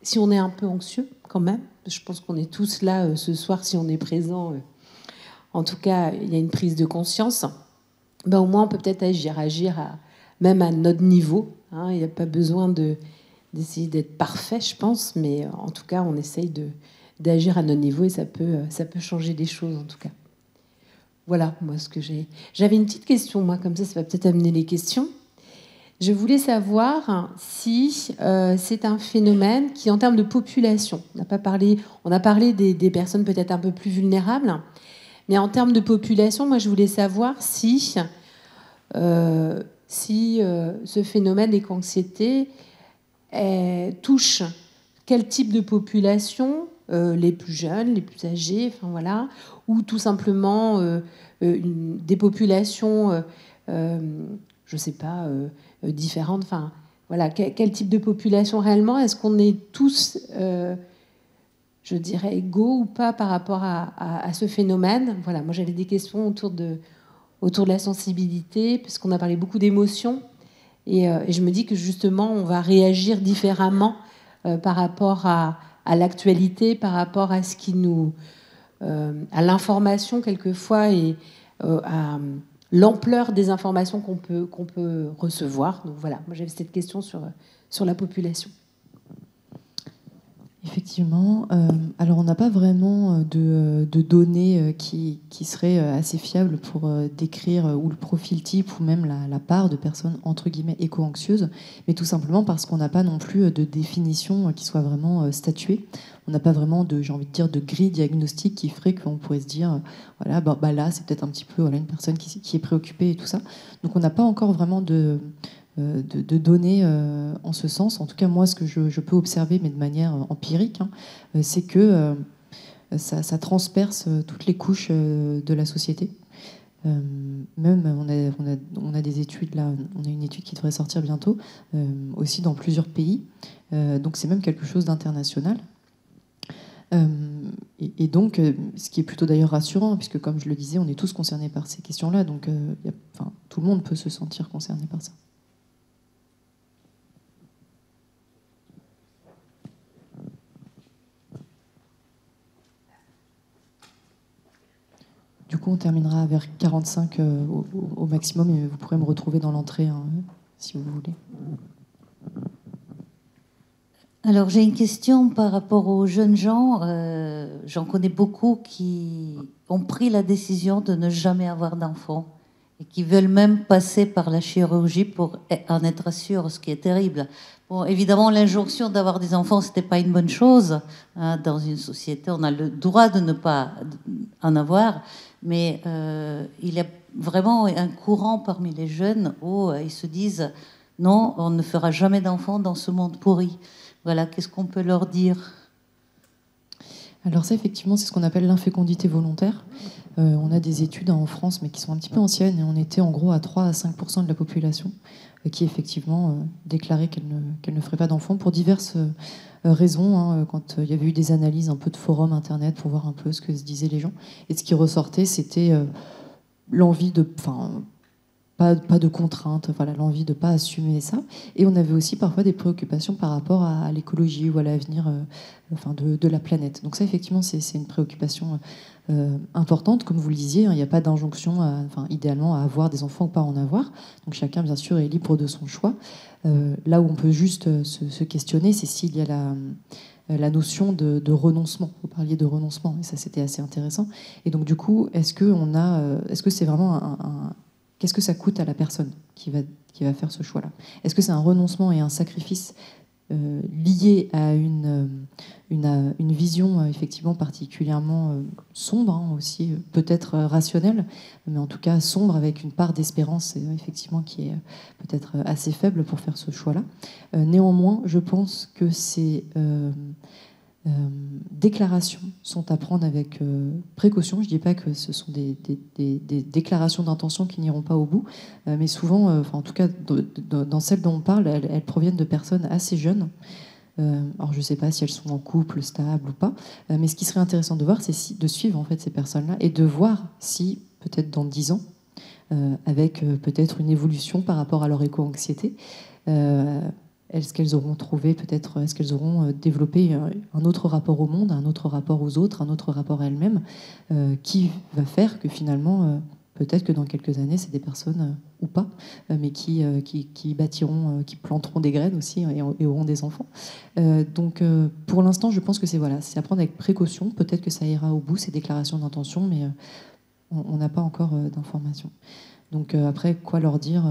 si on est un peu anxieux, quand même, je pense qu'on est tous là ce soir, si on est présent, en tout cas, il y a une prise de conscience, au moins, on peut peut-être agir même à notre niveau. Il n'y a pas besoin d'essayer d'être parfait, je pense, mais en tout cas, on essaye d'agir à notre niveau et ça peut changer des choses, en tout cas. Voilà, moi, ce que j'ai... J'avais une petite question, moi, comme ça va peut-être amener les questions. Je voulais savoir si c'est un phénomène qui, en termes de population, on a parlé des personnes peut-être un peu plus vulnérables, mais en termes de population, moi je voulais savoir si ce phénomène d'éco-anxiété touche quel type de population, les plus jeunes, les plus âgés, enfin voilà, ou tout simplement des populations, je sais pas, différentes. Enfin voilà, quel type de population réellement? Est-ce qu'on est tous, je dirais, égaux ou pas par rapport à ce phénomène? Voilà, moi j'avais des questions autour de la sensibilité, puisqu'on a parlé beaucoup d'émotions. Et je me dis que justement, on va réagir différemment par rapport à l'actualité, par rapport à ce qui nous, à l'information quelquefois et à l'ampleur des informations qu'on peut recevoir. Donc voilà, moi j'avais cette question sur la population. Effectivement. Alors, on n'a pas vraiment de données qui seraient assez fiables pour décrire ou le profil type ou même la part de personnes entre guillemets éco-anxieuses, mais tout simplement parce qu'on n'a pas non plus de définition qui soit vraiment statuée. On n'a pas vraiment j'ai envie de dire, de grille diagnostique qui ferait qu'on pourrait se dire, voilà, bah là, c'est peut-être un petit peu une personne qui est préoccupée et tout ça. Donc, on n'a pas encore vraiment de données en ce sens. En tout cas, moi, ce que je peux observer, mais de manière empirique, c'est que ça transperce toutes les couches de la société. Même, on a des études, là, on a une étude qui devrait sortir bientôt, aussi dans plusieurs pays. Donc, c'est même quelque chose d'international. Et donc, ce qui est plutôt d'ailleurs rassurant, puisque comme je le disais, on est tous concernés par ces questions-là, donc tout le monde peut se sentir concerné par ça. Du coup, on terminera vers 45 au maximum, et vous pourrez me retrouver dans l'entrée si vous voulez. Alors, j'ai une question par rapport aux jeunes gens. J'en connais beaucoup qui ont pris la décision de ne jamais avoir d'enfants et qui veulent même passer par la chirurgie pour en être sûrs, ce qui est terrible. Bon, évidemment, l'injonction d'avoir des enfants, c'était pas une bonne chose. Dans une société, on a le droit de ne pas en avoir, mais il y a vraiment un courant parmi les jeunes où ils se disent non, on ne fera jamais d'enfants dans ce monde pourri. Voilà, qu'est-ce qu'on peut leur dire? Alors ça, effectivement, c'est ce qu'on appelle l'infécondité volontaire. On a des études en France, mais qui sont un petit peu anciennes, et on était en gros à 3 à 5% de la population qui effectivement déclarait qu'elle ne ferait pas d'enfants pour diverses raisons. Quand il y avait eu des analyses un peu de forums internet pour voir un peu ce que se disaient les gens, et ce qui ressortait, c'était l'envie de... Pas de contraintes, voilà, l'envie de ne pas assumer ça. Et on avait aussi parfois des préoccupations par rapport à l'écologie ou à l'avenir de la planète. Donc ça, effectivement, c'est une préoccupation importante. Comme vous le disiez, il n'y a pas d'injonction, idéalement, à avoir des enfants ou pas en avoir. Donc chacun, bien sûr, est libre de son choix. Là où on peut juste se questionner, c'est s'il y a la notion de renoncement. Vous parliez de renoncement, et ça, c'était assez intéressant. Et donc, du coup, est-ce que c'est vraiment qu'est-ce que ça coûte à la personne qui va faire ce choix-là? Est-ce que c'est un renoncement et un sacrifice lié à une vision effectivement particulièrement sombre, aussi peut-être rationnelle, mais en tout cas sombre, avec une part d'espérance effectivement qui est peut-être assez faible pour faire ce choix-là. Néanmoins, je pense que ces déclarations sont à prendre avec précaution. Je ne dis pas que ce sont des déclarations d'intention qui n'iront pas au bout, mais souvent, en tout cas dans celles dont on parle, elles proviennent de personnes assez jeunes. Alors je ne sais pas si elles sont en couple stable ou pas, mais ce qui serait intéressant de voir, c'est de suivre en fait ces personnes-là et de voir si peut-être dans 10 ans, avec peut-être une évolution par rapport à leur éco-anxiété, est-ce qu'elles auront trouvé peut-être, est-ce qu'elles auront développé un autre rapport au monde, un autre rapport aux autres, un autre rapport à elles-mêmes, qui va faire que finalement, peut-être que dans quelques années, c'est des personnes, ou pas, mais qui bâtiront, qui planteront des graines aussi et auront des enfants. Donc pour l'instant, je pense que c'est à prendre avec précaution. Peut-être que ça ira au bout, ces déclarations d'intention, mais on n'a pas encore d'informations. Donc après, quoi leur dire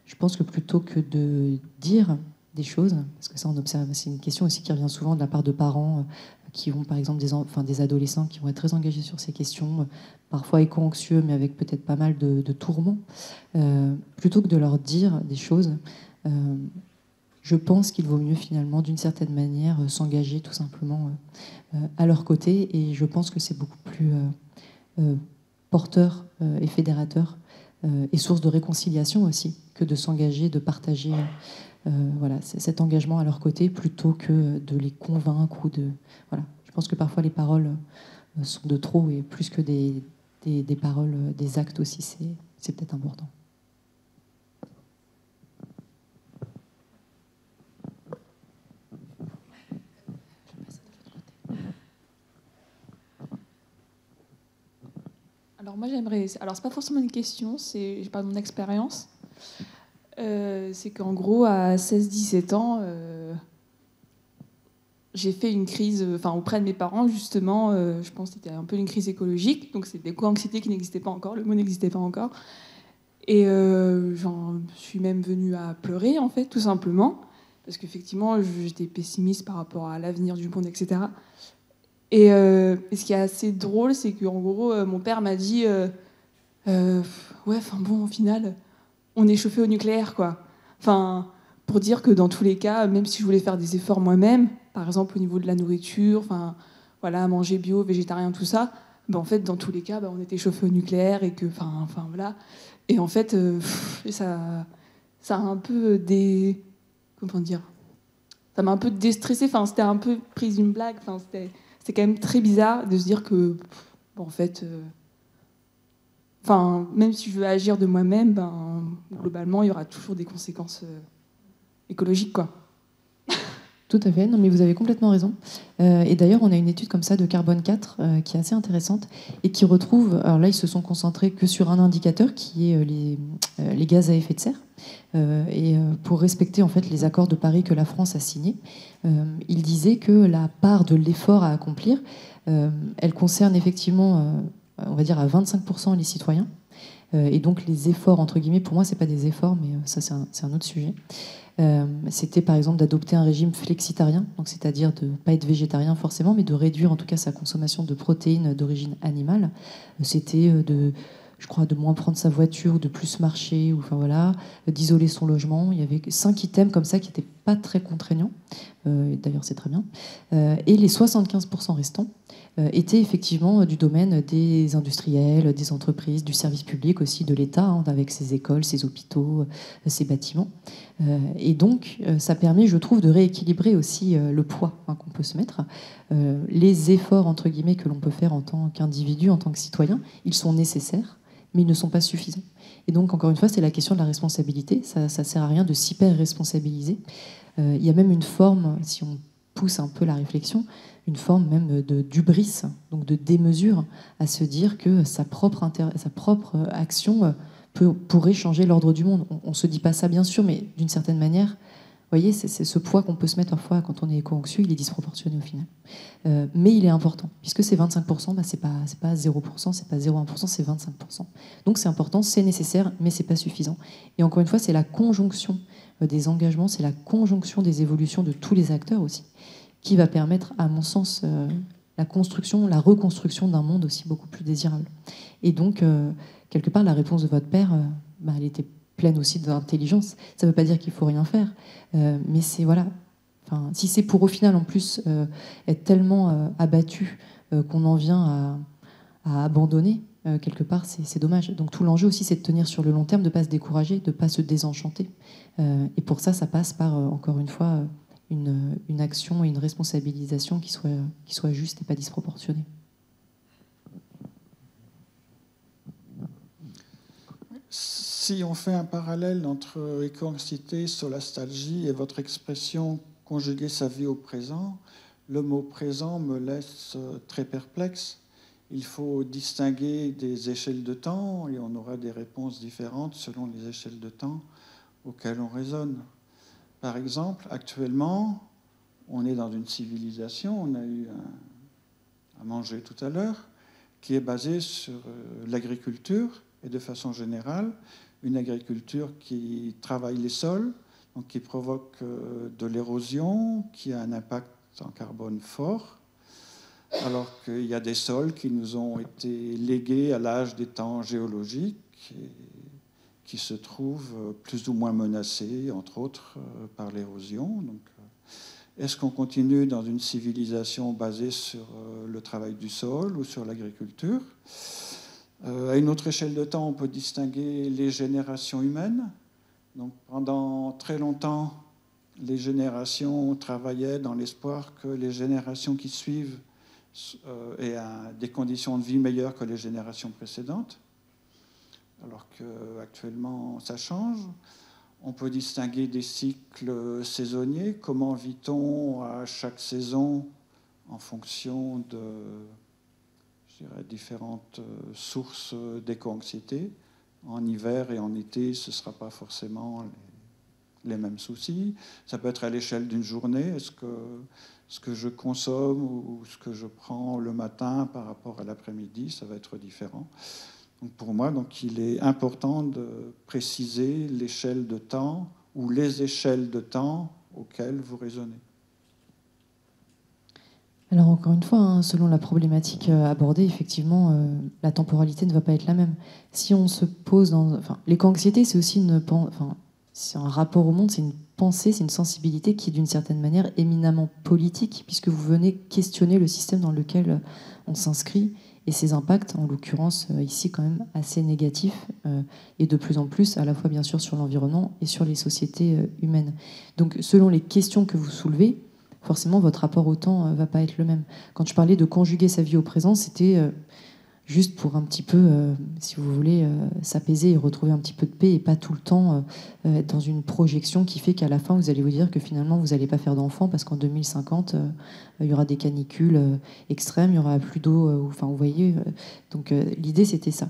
je pense que plutôt que de dire des choses, parce que ça on observe, c'est une question aussi qui revient souvent de la part de parents qui ont par exemple des adolescents qui vont être très engagés sur ces questions, parfois éco-anxieux, mais avec peut-être pas mal de tourments, plutôt que de leur dire des choses, je pense qu'il vaut mieux finalement d'une certaine manière s'engager tout simplement à leur côté, et je pense que c'est beaucoup plus porteur et fédérateur et source de réconciliation aussi que de s'engager, de partager voilà, cet engagement à leur côté plutôt que de les convaincre ou de voilà. Je pense que parfois les paroles sont de trop, et plus que des paroles, des actes aussi, c'est peut-être important. Alors moi j'aimerais... Alors c'est pas forcément une question, je parle de mon expérience. C'est qu'en gros à 16-17 ans, j'ai fait une crise, auprès de mes parents justement, je pense que c'était un peu une crise écologique, donc c'est l'éco-anxiété qui n'existait pas encore, le mot n'existait pas encore. Et j'en suis même venue à pleurer en fait, tout simplement, parce qu'effectivement j'étais pessimiste par rapport à l'avenir du monde, etc. Et ce qui est assez drôle, c'est qu'en gros, mon père m'a dit au final, on est chauffé au nucléaire, quoi. Enfin, pour dire que dans tous les cas, même si je voulais faire des efforts moi-même, par exemple au niveau de la nourriture, manger bio, végétarien, tout ça, en fait, dans tous les cas, on était chauffé au nucléaire et que, voilà. Et en fait, ça a un peu comment dire, ça m'a un peu déstressée. Enfin, c'était un peu prise d'une blague. Enfin, c'était quand même très bizarre de se dire que, en fait, même si je veux agir de moi-même, globalement, il y aura toujours des conséquences écologiques, quoi. Tout à fait, non mais vous avez complètement raison. Et d'ailleurs, on a une étude comme ça de Carbone 4 qui est assez intéressante et qui retrouve, alors là, ils se sont concentrés que sur un indicateur qui est les gaz à effet de serre. Et pour respecter en fait les accords de Paris que la France a signés, il disait que la part de l'effort à accomplir, elle concerne effectivement, on va dire à 25% les citoyens. Et donc les efforts, entre guillemets, pour moi, c'est pas des efforts, mais ça c'est un autre sujet. C'était par exemple d'adopter un régime flexitarien, donc c'est-à-dire de ne pas être végétarien forcément, mais de réduire en tout cas sa consommation de protéines d'origine animale. C'était je crois, de moins prendre sa voiture, de plus marcher, ou d'isoler son logement. Il y avait 5 items comme ça qui n'étaient pas très contraignants. D'ailleurs, c'est très bien. Et les 75% restants étaient effectivement du domaine des industriels, des entreprises, du service public aussi, de l'État, avec ses écoles, ses hôpitaux, ses bâtiments. Et donc, ça permet, je trouve, de rééquilibrer aussi le poids qu'on peut se mettre. Les efforts, entre guillemets, que l'on peut faire en tant qu'individu, en tant que citoyen, ils sont nécessaires, mais ils ne sont pas suffisants. Et donc, encore une fois, c'est la question de la responsabilité. Ça ne sert à rien de s'hyper-responsabiliser. Il y a même une forme, si on pousse un peu la réflexion, une forme même d'hubris, donc de démesure, à se dire que sa propre action pourrait changer l'ordre du monde. On ne se dit pas ça, bien sûr, mais d'une certaine manière, vous voyez, c'est ce poids qu'on peut se mettre parfois quand on est éco-anxieux, il est disproportionné au final. Mais il est important, puisque c'est 25%, c'est pas 0%, c'est pas 0,1%, c'est 25%. Donc c'est important, c'est nécessaire, mais c'est pas suffisant. Et encore une fois, c'est la conjonction des engagements, c'est la conjonction des évolutions de tous les acteurs aussi, qui va permettre, à mon sens, la construction, la reconstruction d'un monde aussi beaucoup plus désirable. Et donc, quelque part, la réponse de votre père, elle était pleine aussi d'intelligence. Ça ne veut pas dire qu'il ne faut rien faire, mais c'est voilà. Enfin, si c'est pour au final en plus être tellement abattu qu'on en vient à abandonner, quelque part, c'est dommage. Donc tout l'enjeu aussi, c'est de tenir sur le long terme, de ne pas se décourager, de ne pas se désenchanter. Et pour ça, ça passe par, encore une fois, une action et une responsabilisation qui soit juste et pas disproportionnée. Si on fait un parallèle entre éco-anxiété, solastalgie et votre expression « conjuguer sa vie au présent », le mot « présent » me laisse très perplexe. Il faut distinguer des échelles de temps et on aura des réponses différentes selon les échelles de temps auxquelles on raisonne. Par exemple, actuellement, on est dans une civilisation, on a eu à manger tout à l'heure, qui est basée sur l'agriculture et de façon générale une agriculture qui travaille les sols, donc qui provoque de l'érosion, qui a un impact en carbone fort, alors qu'il y a des sols qui nous ont été légués à l'âge des temps géologiques et qui se trouvent plus ou moins menacés, entre autres, par l'érosion. Donc, est-ce qu'on continue dans une civilisation basée sur le travail du sol ou sur l'agriculture ? À une autre échelle de temps, on peut distinguer les générations humaines. Donc, pendant très longtemps, les générations travaillaient dans l'espoir que les générations qui suivent aient des conditions de vie meilleures que les générations précédentes, alors qu'actuellement, ça change. On peut distinguer des cycles saisonniers. Comment vit-on à chaque saison en fonction de, je dirais, différentes sources d'éco-anxiété. En hiver et en été, ce ne sera pas forcément les mêmes soucis. Ça peut être à l'échelle d'une journée. Est-ce que ce que je consomme ou ce que je prends le matin par rapport à l'après-midi, ça va être différent. Donc pour moi, il est important de préciser l'échelle de temps ou les échelles de temps auxquelles vous raisonnez. Alors encore une fois, selon la problématique abordée, effectivement, la temporalité ne va pas être la même. Si on se pose dans... l'éco-anxiété, c'est aussi c'est un rapport au monde, c'est une pensée, c'est une sensibilité qui est d'une certaine manière éminemment politique, puisque vous venez questionner le système dans lequel on s'inscrit et ses impacts, en l'occurrence ici quand même assez négatifs, et de plus en plus, à la fois bien sûr sur l'environnement et sur les sociétés humaines. Donc selon les questions que vous soulevez, forcément votre rapport au temps va pas être le même. Quand je parlais de conjuguer sa vie au présent, c'était juste pour un petit peu, si vous voulez, s'apaiser et retrouver un petit peu de paix et pas tout le temps être dans une projection qui fait qu'à la fin, vous allez vous dire que finalement, vous n'allez pas faire d'enfants parce qu'en 2050, il y aura des canicules extrêmes, il y aura plus d'eau, enfin, vous voyez. Donc, l'idée, c'était ça.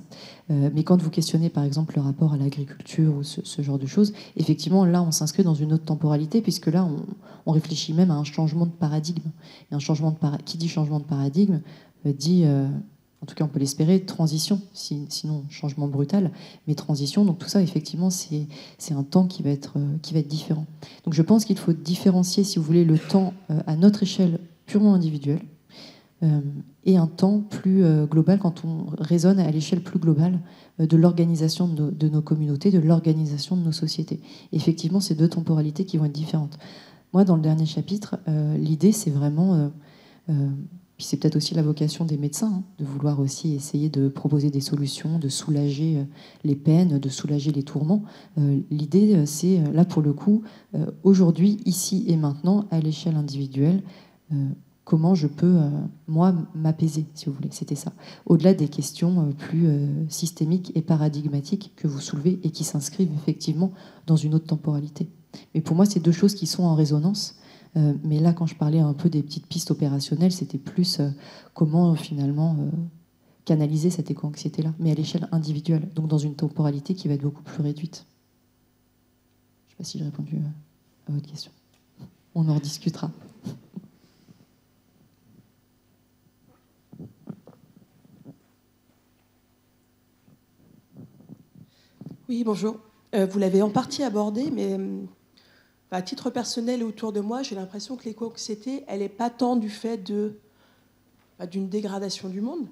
Mais quand vous questionnez, par exemple, le rapport à l'agriculture ou ce genre de choses, effectivement, là, on s'inscrit dans une autre temporalité puisque là, on réfléchit même à un changement de paradigme. Et un changement qui dit changement de paradigme dit... en tout cas, on peut l'espérer, transition, sinon changement brutal, mais transition. Donc tout ça, effectivement, c'est un temps qui va être différent. Donc je pense qu'il faut différencier, si vous voulez, le temps à notre échelle purement individuelle et un temps plus global quand on raisonne à l'échelle plus globale de l'organisation de nos communautés, de l'organisation de nos sociétés. Et effectivement, c'est deux temporalités qui vont être différentes. Moi, dans le dernier chapitre, l'idée, c'est vraiment... puis c'est peut-être aussi la vocation des médecins, de vouloir aussi essayer de proposer des solutions, de soulager les peines, de soulager les tourments. L'idée, c'est là pour le coup, aujourd'hui, ici et maintenant, à l'échelle individuelle, comment je peux, moi, m'apaiser, si vous voulez. C'était ça. Au-delà des questions plus systémiques et paradigmatiques que vous soulevez et qui s'inscrivent effectivement dans une autre temporalité. Mais pour moi, c'est deux choses qui sont en résonance. Mais là, quand je parlais un peu des petites pistes opérationnelles, c'était plus comment finalement canaliser cette éco-anxiété-là, mais à l'échelle individuelle, donc dans une temporalité qui va être beaucoup plus réduite. Je ne sais pas si j'ai répondu à votre question. On en rediscutera. Oui, bonjour. Vous l'avez en partie abordé, mais... à titre personnel et autour de moi, j'ai l'impression que l'éco-anxiété, elle n'est pas tant du fait d'une dégradation du monde,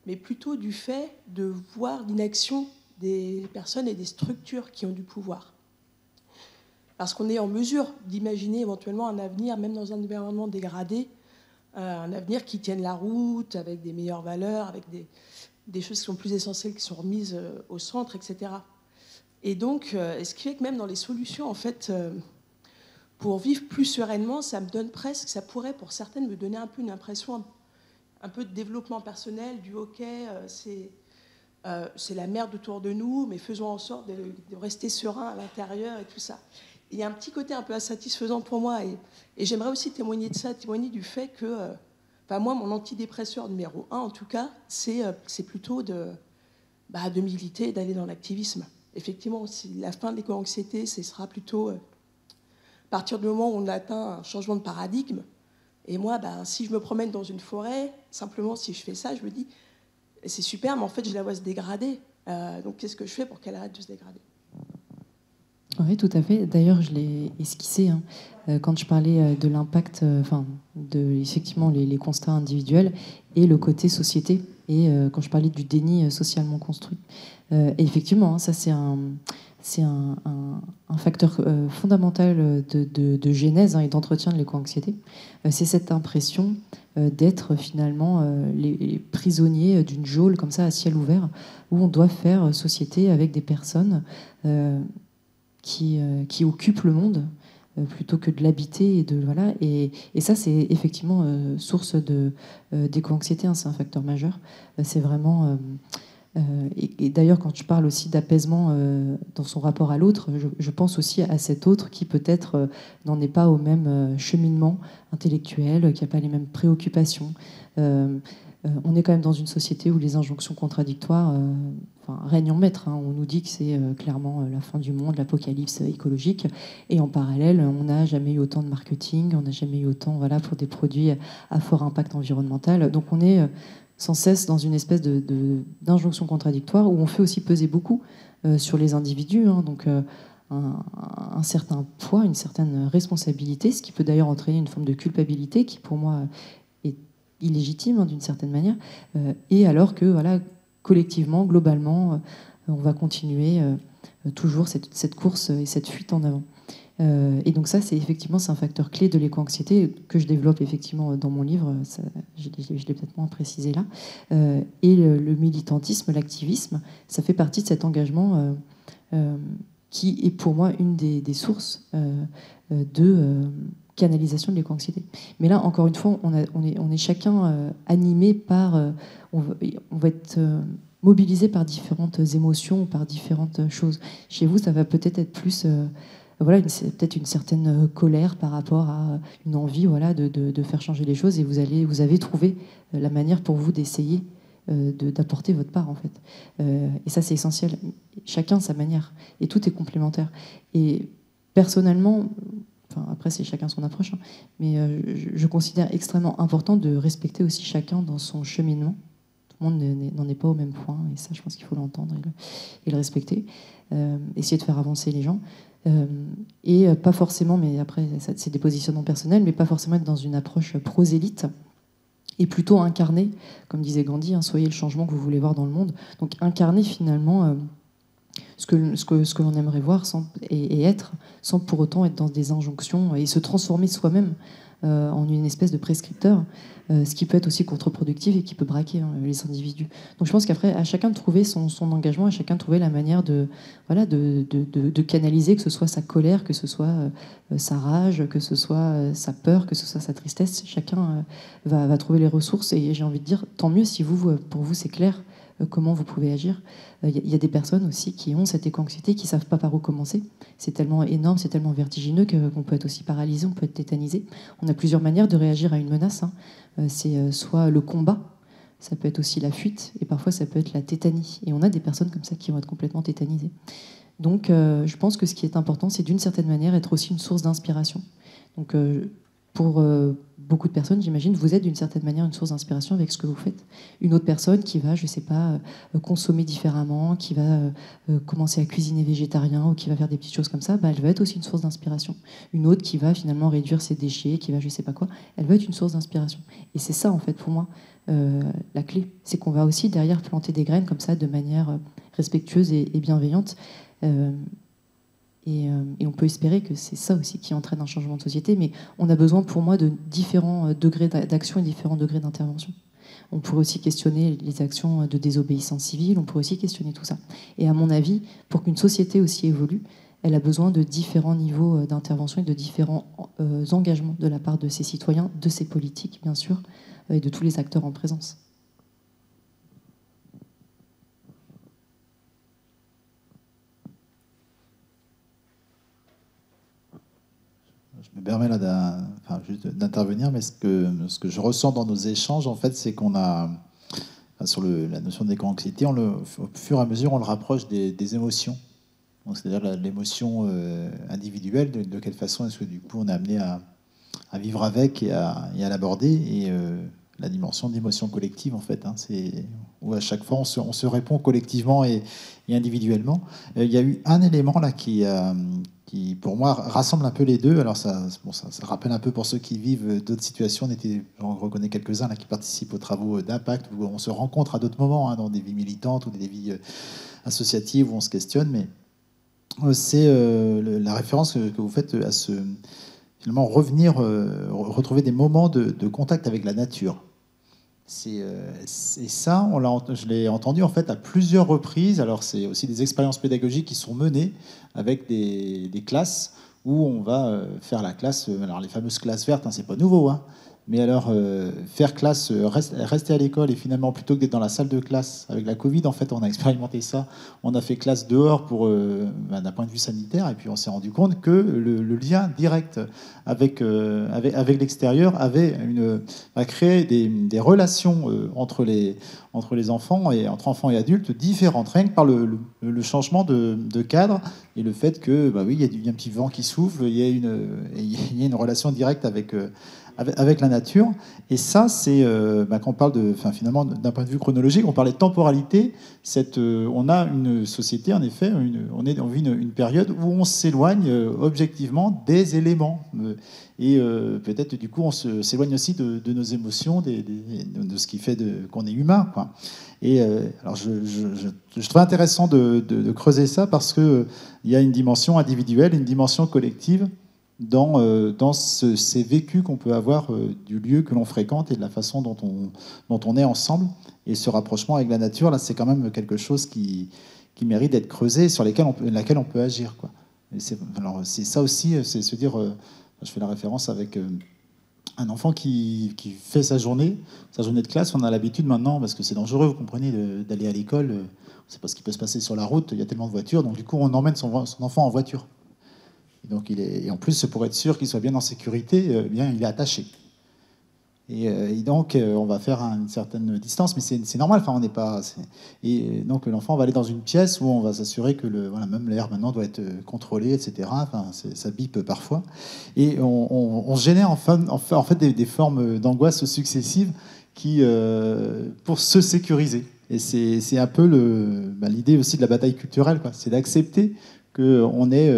mais plutôt du fait de voir l'inaction des personnes et des structures qui ont du pouvoir. Parce qu'on est en mesure d'imaginer éventuellement un avenir, même dans un environnement dégradé, un avenir qui tienne la route, avec des meilleures valeurs, avec des choses qui sont plus essentielles, qui sont remises au centre, etc. Et donc, ce qui fait que même dans les solutions, en fait, pour vivre plus sereinement, ça me donne presque, ça pourrait pour certaines me donner un peu une impression, un peu de développement personnel, du OK, c'est la merde autour de nous, mais faisons en sorte de rester serein à l'intérieur et tout ça. Et il y a un petit côté un peu insatisfaisant pour moi, et j'aimerais aussi témoigner de ça, témoigner du fait que, moi, mon antidépresseur numéro 1, en tout cas, c'est plutôt de militer, d'aller dans l'activisme. Effectivement, la fin de l'éco-anxiété, ce sera plutôt à partir du moment où on atteint un changement de paradigme. Et moi, si je me promène dans une forêt, simplement si je fais ça, je me dis, c'est super, mais en fait, je la vois se dégrader. Donc qu'est-ce que je fais pour qu'elle arrête de se dégrader? Oui, tout à fait. D'ailleurs, je l'ai esquissé quand je parlais de l'impact, effectivement les constats individuels et le côté société, et quand je parlais du déni socialement construit. Et effectivement, ça c'est un facteur fondamental de genèse et d'entretien de l'éco-anxiété. C'est cette impression d'être finalement les prisonniers d'une geôle comme ça à ciel ouvert, où on doit faire société avec des personnes qui occupent le monde plutôt que de l'habiter, et ça c'est effectivement source d'éco-anxiété, c'est un facteur majeur. C'est vraiment et d'ailleurs quand je parle aussi d'apaisement dans son rapport à l'autre, je pense aussi à cet autre qui peut-être n'en est pas au même cheminement intellectuel, qui n'a pas les mêmes préoccupations. On est quand même dans une société où les injonctions contradictoires règnent en maître. On nous dit que c'est clairement la fin du monde, l'apocalypse écologique, et en parallèle, on n'a jamais eu autant de marketing, on n'a jamais eu autant pour des produits à fort impact environnemental. Donc on est sans cesse dans une espèce d'injonction contradictoire où on fait aussi peser beaucoup sur les individus. Donc un certain poids, une certaine responsabilité, ce qui peut d'ailleurs entraîner une forme de culpabilité qui, pour moi, est illégitime d'une certaine manière, et alors que collectivement, globalement, on va continuer toujours cette course et cette fuite en avant. Et donc ça, c'est un facteur clé de l'éco-anxiété que je développe effectivement dans mon livre. Je l'ai peut-être moins précisé là. Et le militantisme, l'activisme, ça fait partie de cet engagement qui est pour moi une des sources de canalisation de l'éco-anxiété. Mais là, encore une fois, on est chacun animé par... on va être mobilisé par différentes émotions, par différentes choses. Chez vous, ça va peut-être être plus... peut-être une certaine colère par rapport à une envie de faire changer les choses, et vous avez trouvé la manière pour vous d'essayer d'apporter votre part, en fait. Et ça, c'est essentiel. Chacun sa manière. Et tout est complémentaire. Et personnellement... après, c'est chacun son approche, mais je considère extrêmement important de respecter aussi chacun dans son cheminement. Tout le monde n'en est pas au même point, et ça, je pense qu'il faut l'entendre et le respecter. Essayer de faire avancer les gens. Et pas forcément, mais après, c'est des positionnements personnels, mais pas forcément être dans une approche prosélyte, et plutôt incarner, comme disait Gandhi, soyez le changement que vous voulez voir dans le monde. Donc incarner finalement... ce que l'on aimerait voir et être, sans pour autant être dans des injonctions et se transformer soi-même en une espèce de prescripteur, ce qui peut être aussi contre-productif et qui peut braquer les individus. Donc je pense qu'après, à chacun de trouver son engagement, à chacun de trouver la manière de canaliser, que ce soit sa colère, que ce soit sa rage, que ce soit sa peur, que ce soit sa tristesse. Chacun va trouver les ressources, et j'ai envie de dire, tant mieux si pour vous c'est clair comment vous pouvez agir. Il y a des personnes aussi qui ont cette éco-anxiété, qui ne savent pas par où commencer. C'est tellement énorme, c'est tellement vertigineux qu'on peut être aussi paralysé, on peut être tétanisé. On a plusieurs manières de réagir à une menace. C'est soit le combat, ça peut être aussi la fuite, et parfois ça peut être la tétanie. Et on a des personnes comme ça qui vont être complètement tétanisées. Donc je pense que ce qui est important, c'est d'une certaine manière être aussi une source d'inspiration. Donc pour beaucoup de personnes, j'imagine, vous êtes d'une certaine manière une source d'inspiration avec ce que vous faites. Une autre personne qui va, je ne sais pas, consommer différemment, qui va commencer à cuisiner végétarien, ou qui va faire des petites choses comme ça, elle va être aussi une source d'inspiration. Une autre qui va finalement réduire ses déchets, qui va je ne sais pas quoi, elle va être une source d'inspiration. Et c'est ça, en fait, pour moi, la clé. C'est qu'on va aussi derrière planter des graines comme ça, de manière respectueuse et bienveillante. Et on peut espérer que c'est ça aussi qui entraîne un changement de société, mais on a besoin, pour moi, de différents degrés d'action et différents degrés d'intervention. On pourrait aussi questionner les actions de désobéissance civile, on pourrait aussi questionner tout ça. Et à mon avis, pour qu'une société aussi évolue, elle a besoin de différents niveaux d'intervention et de différents engagements de la part de ses citoyens, de ses politiques, bien sûr, et de tous les acteurs en présence. Je me permets là juste d'intervenir, mais ce que je ressens dans nos échanges, en fait, c'est qu'on a, sur la notion d'éco-anxiété, au fur et à mesure, on le rapproche des émotions. C'est-à-dire l'émotion individuelle, de quelle façon est-ce que du coup on est amené à vivre avec et à l'aborder. Et la dimension d'émotion collective, en fait, hein, où à chaque fois on se répond collectivement et individuellement. Il y a eu un élément là qui, pour moi, rassemble un peu les deux. Alors ça rappelle un peu pour ceux qui vivent d'autres situations. J'en reconnais quelques-uns là qui participent aux travaux d'impact, où on se rencontre à d'autres moments, hein, dans des vies militantes ou des vies associatives où on se questionne, mais c'est la référence que vous faites à finalement retrouver des moments de contact avec la nature. Et ça, je l'ai entendu en fait à plusieurs reprises. Alors c'est aussi des expériences pédagogiques qui sont menées avec des classes où on va faire la classe, alors les fameuses classes vertes, hein, c'est pas nouveau, hein, mais alors faire classe, rester à l'école et finalement plutôt que d'être dans la salle de classe avec la Covid, en fait on a expérimenté ça, on a fait classe dehors pour d'un point de vue sanitaire, et puis on s'est rendu compte que le lien direct avec l'extérieur avait créé des relations entre les enfants et entre enfants et adultes différentes, rien que par le changement de cadre et le fait que oui, il y a un petit vent qui souffle, il y a une relation directe avec la nature. Et ça, c'est quand on parle finalement d'un point de vue chronologique, on parlait de temporalité. On a une société, en effet, on vit une période où on s'éloigne objectivement des éléments. Et peut-être du coup, on s'éloigne aussi de nos émotions, de ce qui fait qu'on est humain, quoi. Et alors, je trouve intéressant de creuser ça parce qu'il y a une dimension individuelle, une dimension collective dans ces vécus qu'on peut avoir du lieu que l'on fréquente et de la façon dont on est ensemble. Et ce rapprochement avec la nature, là, c'est quand même quelque chose qui mérite d'être creusé, sur laquelle on peut agir, quoi. Alors, c'est ça aussi, c'est se dire, je fais la référence avec un enfant qui fait sa journée de classe. On a l'habitude maintenant, parce que c'est dangereux, vous comprenez, d'aller à l'école. On ne sait pas ce qui peut se passer sur la route, il y a tellement de voitures, donc du coup, on emmène son enfant en voiture. Et en plus, pour être sûr qu'il soit bien en sécurité, il est attaché. Et donc, on va faire une certaine distance, mais c'est normal. Enfin, on n'est pas. Et donc, l'enfant va aller dans une pièce où on va s'assurer que même l'air maintenant doit être contrôlé, etc. Enfin, ça bipe parfois. Et on génère en fait des formes d'angoisse successives pour se sécuriser. Et c'est un peu l'idée aussi de la bataille culturelle, quoi. C'est d'accepter qu'on ait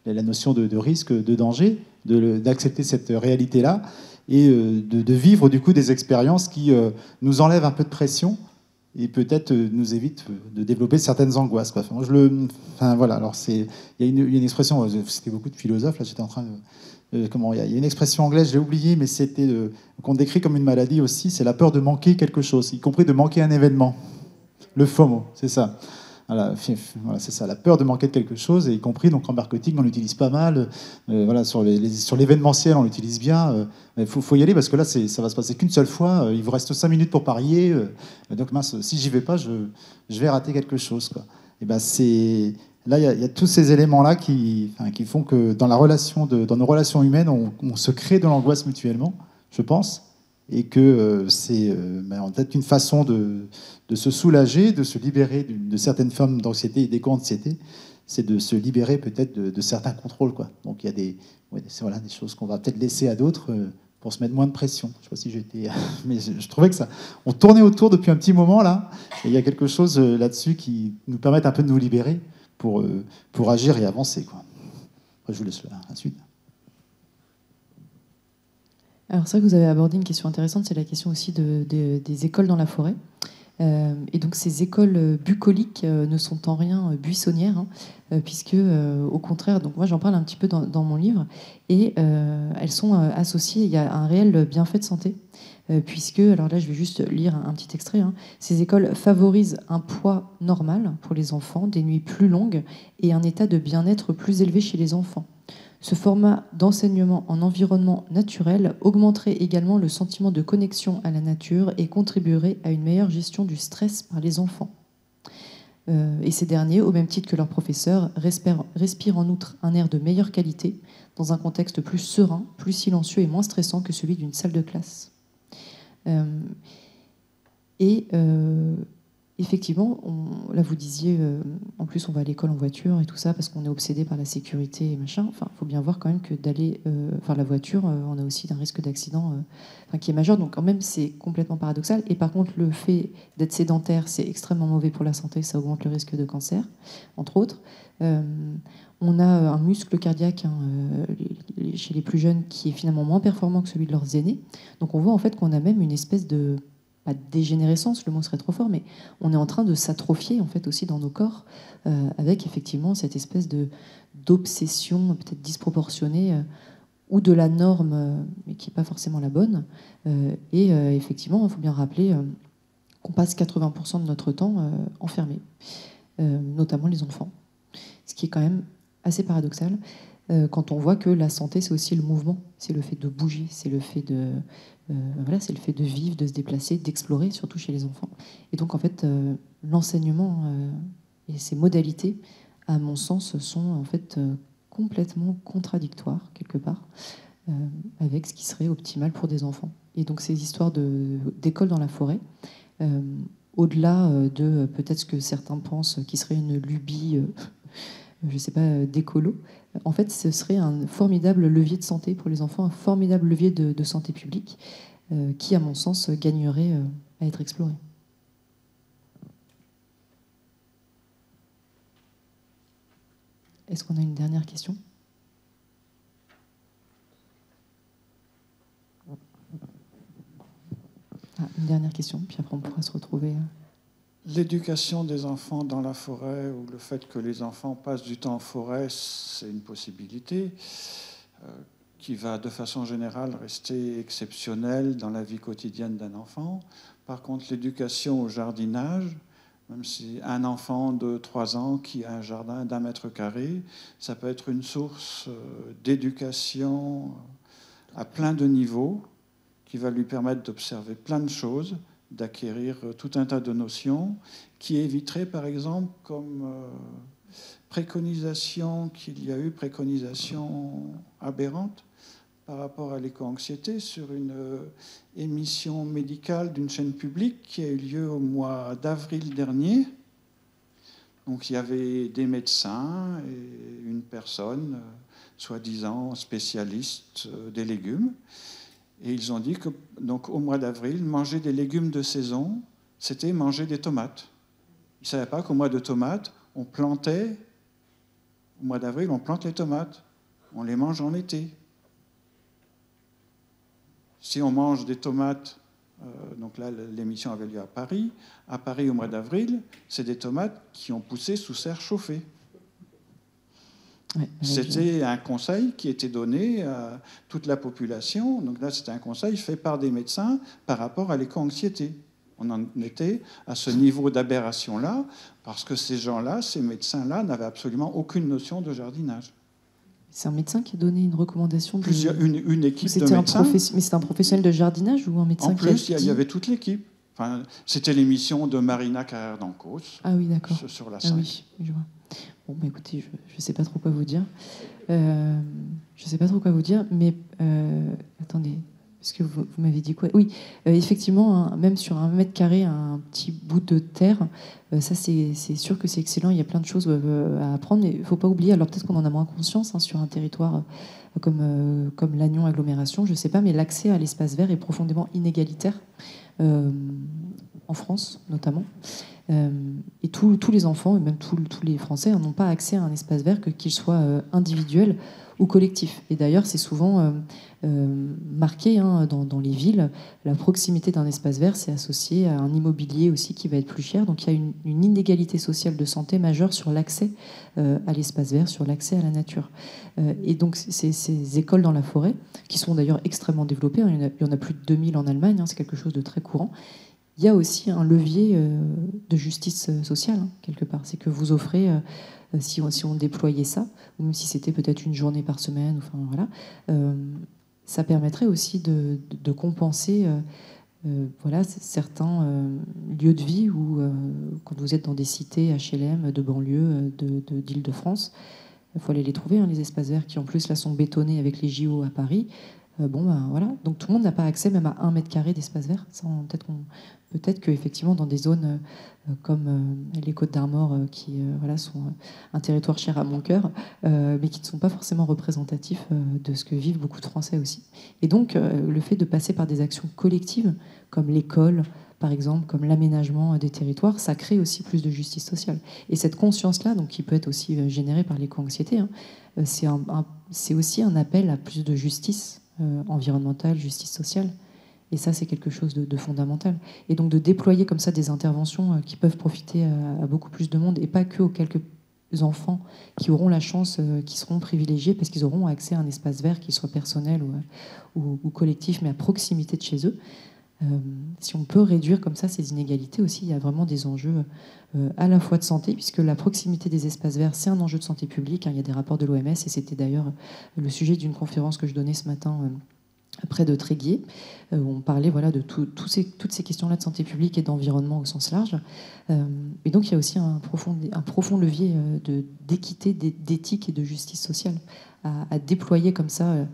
la notion de risque, de danger, d'accepter cette réalité-là et de vivre du coup des expériences qui nous enlèvent un peu de pression et peut-être nous évitent de développer certaines angoisses, quoi. Voilà. Alors il y a une expression, c'était beaucoup de philosophes, là j'étais en train de... il y a une expression anglaise, j'ai oublié, mais c'était qu'on décrit comme une maladie aussi, c'est la peur de manquer quelque chose, y compris de manquer un événement. Le FOMO, c'est ça. Voilà, c'est ça, la peur de manquer de quelque chose, et y compris donc en marketing, on l'utilise pas mal. Sur l'événementiel, on l'utilise bien. Il faut y aller parce que là, ça va se passer qu'une seule fois. Il vous reste 5 minutes pour parier. Donc mince, si j'y vais pas, je vais rater quelque chose, quoi. Et là, il y a tous ces éléments-là qui font que dans nos relations humaines, on se crée de l'angoisse mutuellement, je pense. Et que c'est peut-être une façon de se soulager, de se libérer de certaines formes d'anxiété et d'éco-anxiété, c'est de se libérer peut-être de certains contrôles, quoi. Donc il y a des choses qu'on va peut-être laisser à d'autres pour se mettre moins de pression. Je ne sais pas si j'étais... Mais je trouvais que ça... On tournait autour depuis un petit moment, là, et il y a quelque chose là-dessus qui nous permet un peu de nous libérer pour agir et avancer, quoi. Après, je vous laisse la suite. Alors c'est vrai que vous avez abordé une question intéressante, c'est la question aussi des écoles dans la forêt. Et donc ces écoles bucoliques ne sont en rien buissonnières, hein, puisque au contraire, donc moi j'en parle un petit peu dans mon livre, et elles sont associées, il y a un réel bienfait de santé, puisque, alors là je vais juste lire un petit extrait, hein, ces écoles favorisent un poids normal pour les enfants, des nuits plus longues et un état de bien-être plus élevé chez les enfants. Ce format d'enseignement en environnement naturel augmenterait également le sentiment de connexion à la nature et contribuerait à une meilleure gestion du stress par les enfants. Et ces derniers, au même titre que leurs professeurs, respirent en outre un air de meilleure qualité dans un contexte plus serein, plus silencieux et moins stressant que celui d'une salle de classe. Et effectivement, là vous disiez, en plus on va à l'école en voiture et tout ça parce qu'on est obsédé par la sécurité et machin. Enfin, il faut bien voir quand même que d'aller, la voiture, on a aussi un risque d'accident qui est majeur. Donc quand même, c'est complètement paradoxal. Et par contre, le fait d'être sédentaire, c'est extrêmement mauvais pour la santé. Ça augmente le risque de cancer, entre autres. On a un muscle cardiaque chez les plus jeunes qui est finalement moins performant que celui de leurs aînés. Donc on voit en fait qu'on a même une espèce de, pas de dégénérescence, le mot serait trop fort, mais on est en train de s'atrophier en fait aussi dans nos corps, avec effectivement cette espèce d'obsession peut-être disproportionnée ou de la norme, mais qui n'est pas forcément la bonne. Et effectivement, il faut bien rappeler qu'on passe 80% de notre temps enfermés, notamment les enfants. Ce qui est quand même assez paradoxal quand on voit que la santé, c'est aussi le mouvement, c'est le fait de bouger, c'est le fait de c'est le fait de vivre, de se déplacer, d'explorer, surtout chez les enfants. Et donc en fait, l'enseignement et ses modalités, à mon sens, sont en fait complètement contradictoires quelque part avec ce qui serait optimal pour des enfants. Et donc ces histoires d'école dans la forêt, au-delà de peut-être ce que certains pensent qui serait une lubie je ne sais pas, d'écolo. En fait, ce serait un formidable levier de santé pour les enfants, un formidable levier de santé publique qui, à mon sens, gagnerait à être exploré. Est-ce qu'on a une dernière question ? Une dernière question, puis après on pourra se retrouver. L'éducation des enfants dans la forêt, ou le fait que les enfants passent du temps en forêt, c'est une possibilité qui va de façon générale rester exceptionnelle dans la vie quotidienne d'un enfant. Par contre, l'éducation au jardinage, même si un enfant de 3 ans qui a un jardin d'1 mètre carré, ça peut être une source d'éducation à plein de niveaux qui va lui permettre d'observer plein de choses, d'acquérir tout un tas de notions qui éviteraient, par exemple, comme préconisation qu'il y a eu, préconisation aberrante par rapport à l'éco-anxiété sur une émission médicale d'une chaîne publique qui a eu lieu au mois d'avril dernier. Donc il y avait des médecins et une personne, soi-disant spécialiste des légumes. Et ils ont dit que, donc, au mois d'avril, manger des légumes de saison, c'était manger des tomates. Ils ne savaient pas qu'au mois de tomates, au mois d'avril, on plante les tomates. On les mange en été. Si on mange des tomates, donc là, l'émission avait lieu à Paris. À Paris, au mois d'avril, c'est des tomates qui ont poussé sous serre chauffée. C'était un conseil qui était donné à toute la population. Donc là, c'était un conseil fait par des médecins par rapport à l'éco-anxiété. On en était à ce niveau d'aberration-là, parce que ces gens-là, ces médecins-là, n'avaient absolument aucune notion de jardinage. C'est un médecin qui a donné une recommandation une équipe de médecins. Mais c'est un professionnel de jardinage ou un médecin en plus, il y avait toute l'équipe. Enfin, c'était l'émission de Marina Carrère d'Ancos. Ah oui, d'accord. Sur la 5. Ah oui, je vois. Bon, bah écoutez, je ne sais pas trop quoi vous dire. Mais attendez, parce que vous m'avez dit quoi ? Oui, effectivement, même sur 1 mètre carré, un petit bout de terre, ça c'est sûr que c'est excellent. Il y a plein de choses à apprendre, mais il ne faut pas oublier, alors peut-être qu'on en a moins conscience sur un territoire comme Lannion agglomération, je ne sais pas, mais l'accès à l'espace vert est profondément inégalitaire, en France notamment. Et tous les enfants, et même tous les Français, n'ont pas accès à un espace vert, qu'il soit individuel ou collectif. Et d'ailleurs, c'est souvent marqué dans les villes. La proximité d'un espace vert, c'est associé à un immobilier aussi qui va être plus cher. Donc il y a une inégalité sociale de santé majeure sur l'accès à l'espace vert, sur l'accès à la nature. Et donc ces écoles dans la forêt, qui sont d'ailleurs extrêmement développées, il y en a plus de 2000 en Allemagne, c'est quelque chose de très courant. Il y a aussi un levier de justice sociale, quelque part. C'est que vous offrez, si on déployait ça, ou même si c'était peut-être une journée par semaine, enfin, voilà, ça permettrait aussi de compenser certains lieux de vie où, quand vous êtes dans des cités HLM, de banlieue, d'Île-de-France, il faut aller les trouver, les espaces verts qui en plus là sont bétonnés avec les JO à Paris. voilà. Donc tout le monde n'a pas accès même à 1 mètre carré d'espace vert. Peut-être qu'effectivement, dans des zones comme les Côtes d'Armor, qui sont un territoire cher à mon cœur, mais qui ne sont pas forcément représentatifs de ce que vivent beaucoup de Français aussi. Et donc, le fait de passer par des actions collectives, comme l'école, par exemple, comme l'aménagement des territoires, ça crée aussi plus de justice sociale. Et cette conscience-là, donc, qui peut être aussi générée par l'éco-anxiété, c'est aussi un appel à plus de justice environnementale, justice sociale. Et ça, c'est quelque chose de fondamental. Et donc de déployer comme ça des interventions qui peuvent profiter à beaucoup plus de monde, et pas que aux quelques enfants qui auront la chance, qui seront privilégiés parce qu'ils auront accès à un espace vert qui soit personnel ou collectif, mais à proximité de chez eux. Si on peut réduire comme ça ces inégalités aussi, il y a vraiment des enjeux à la fois de santé, puisque la proximité des espaces verts, c'est un enjeu de santé publique. Il y a des rapports de l'OMS, et c'était d'ailleurs le sujet d'une conférence que je donnais ce matin près de Tréguier, où on parlait de toutes ces questions-là de santé publique et d'environnement au sens large. Et donc il y a aussi un profond levier d'équité, d'éthique et de justice sociale à déployer comme ça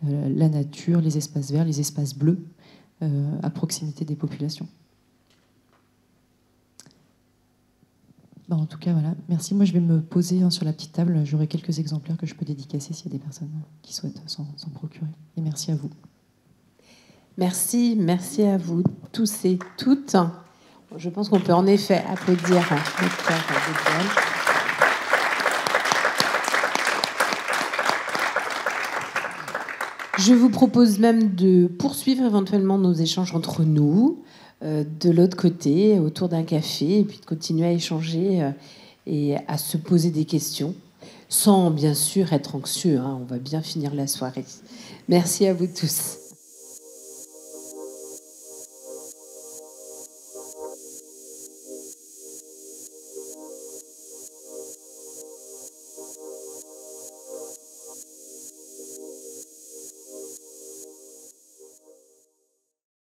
la nature, les espaces verts, les espaces bleus à proximité des populations. En tout cas, voilà. Merci. Moi, je vais me poser sur la petite table. J'aurai quelques exemplaires que je peux dédicacer s'il y a des personnes qui souhaitent s'en procurer. Et merci à vous. Merci à vous tous et toutes. Je pense qu'on peut en effet applaudir Dr Desbiel. Je vous propose même de poursuivre éventuellement nos échanges entre nous, de l'autre côté, autour d'un café, et puis de continuer à échanger et à se poser des questions, sans bien sûr être anxieux. On va bien finir la soirée. Merci à vous tous.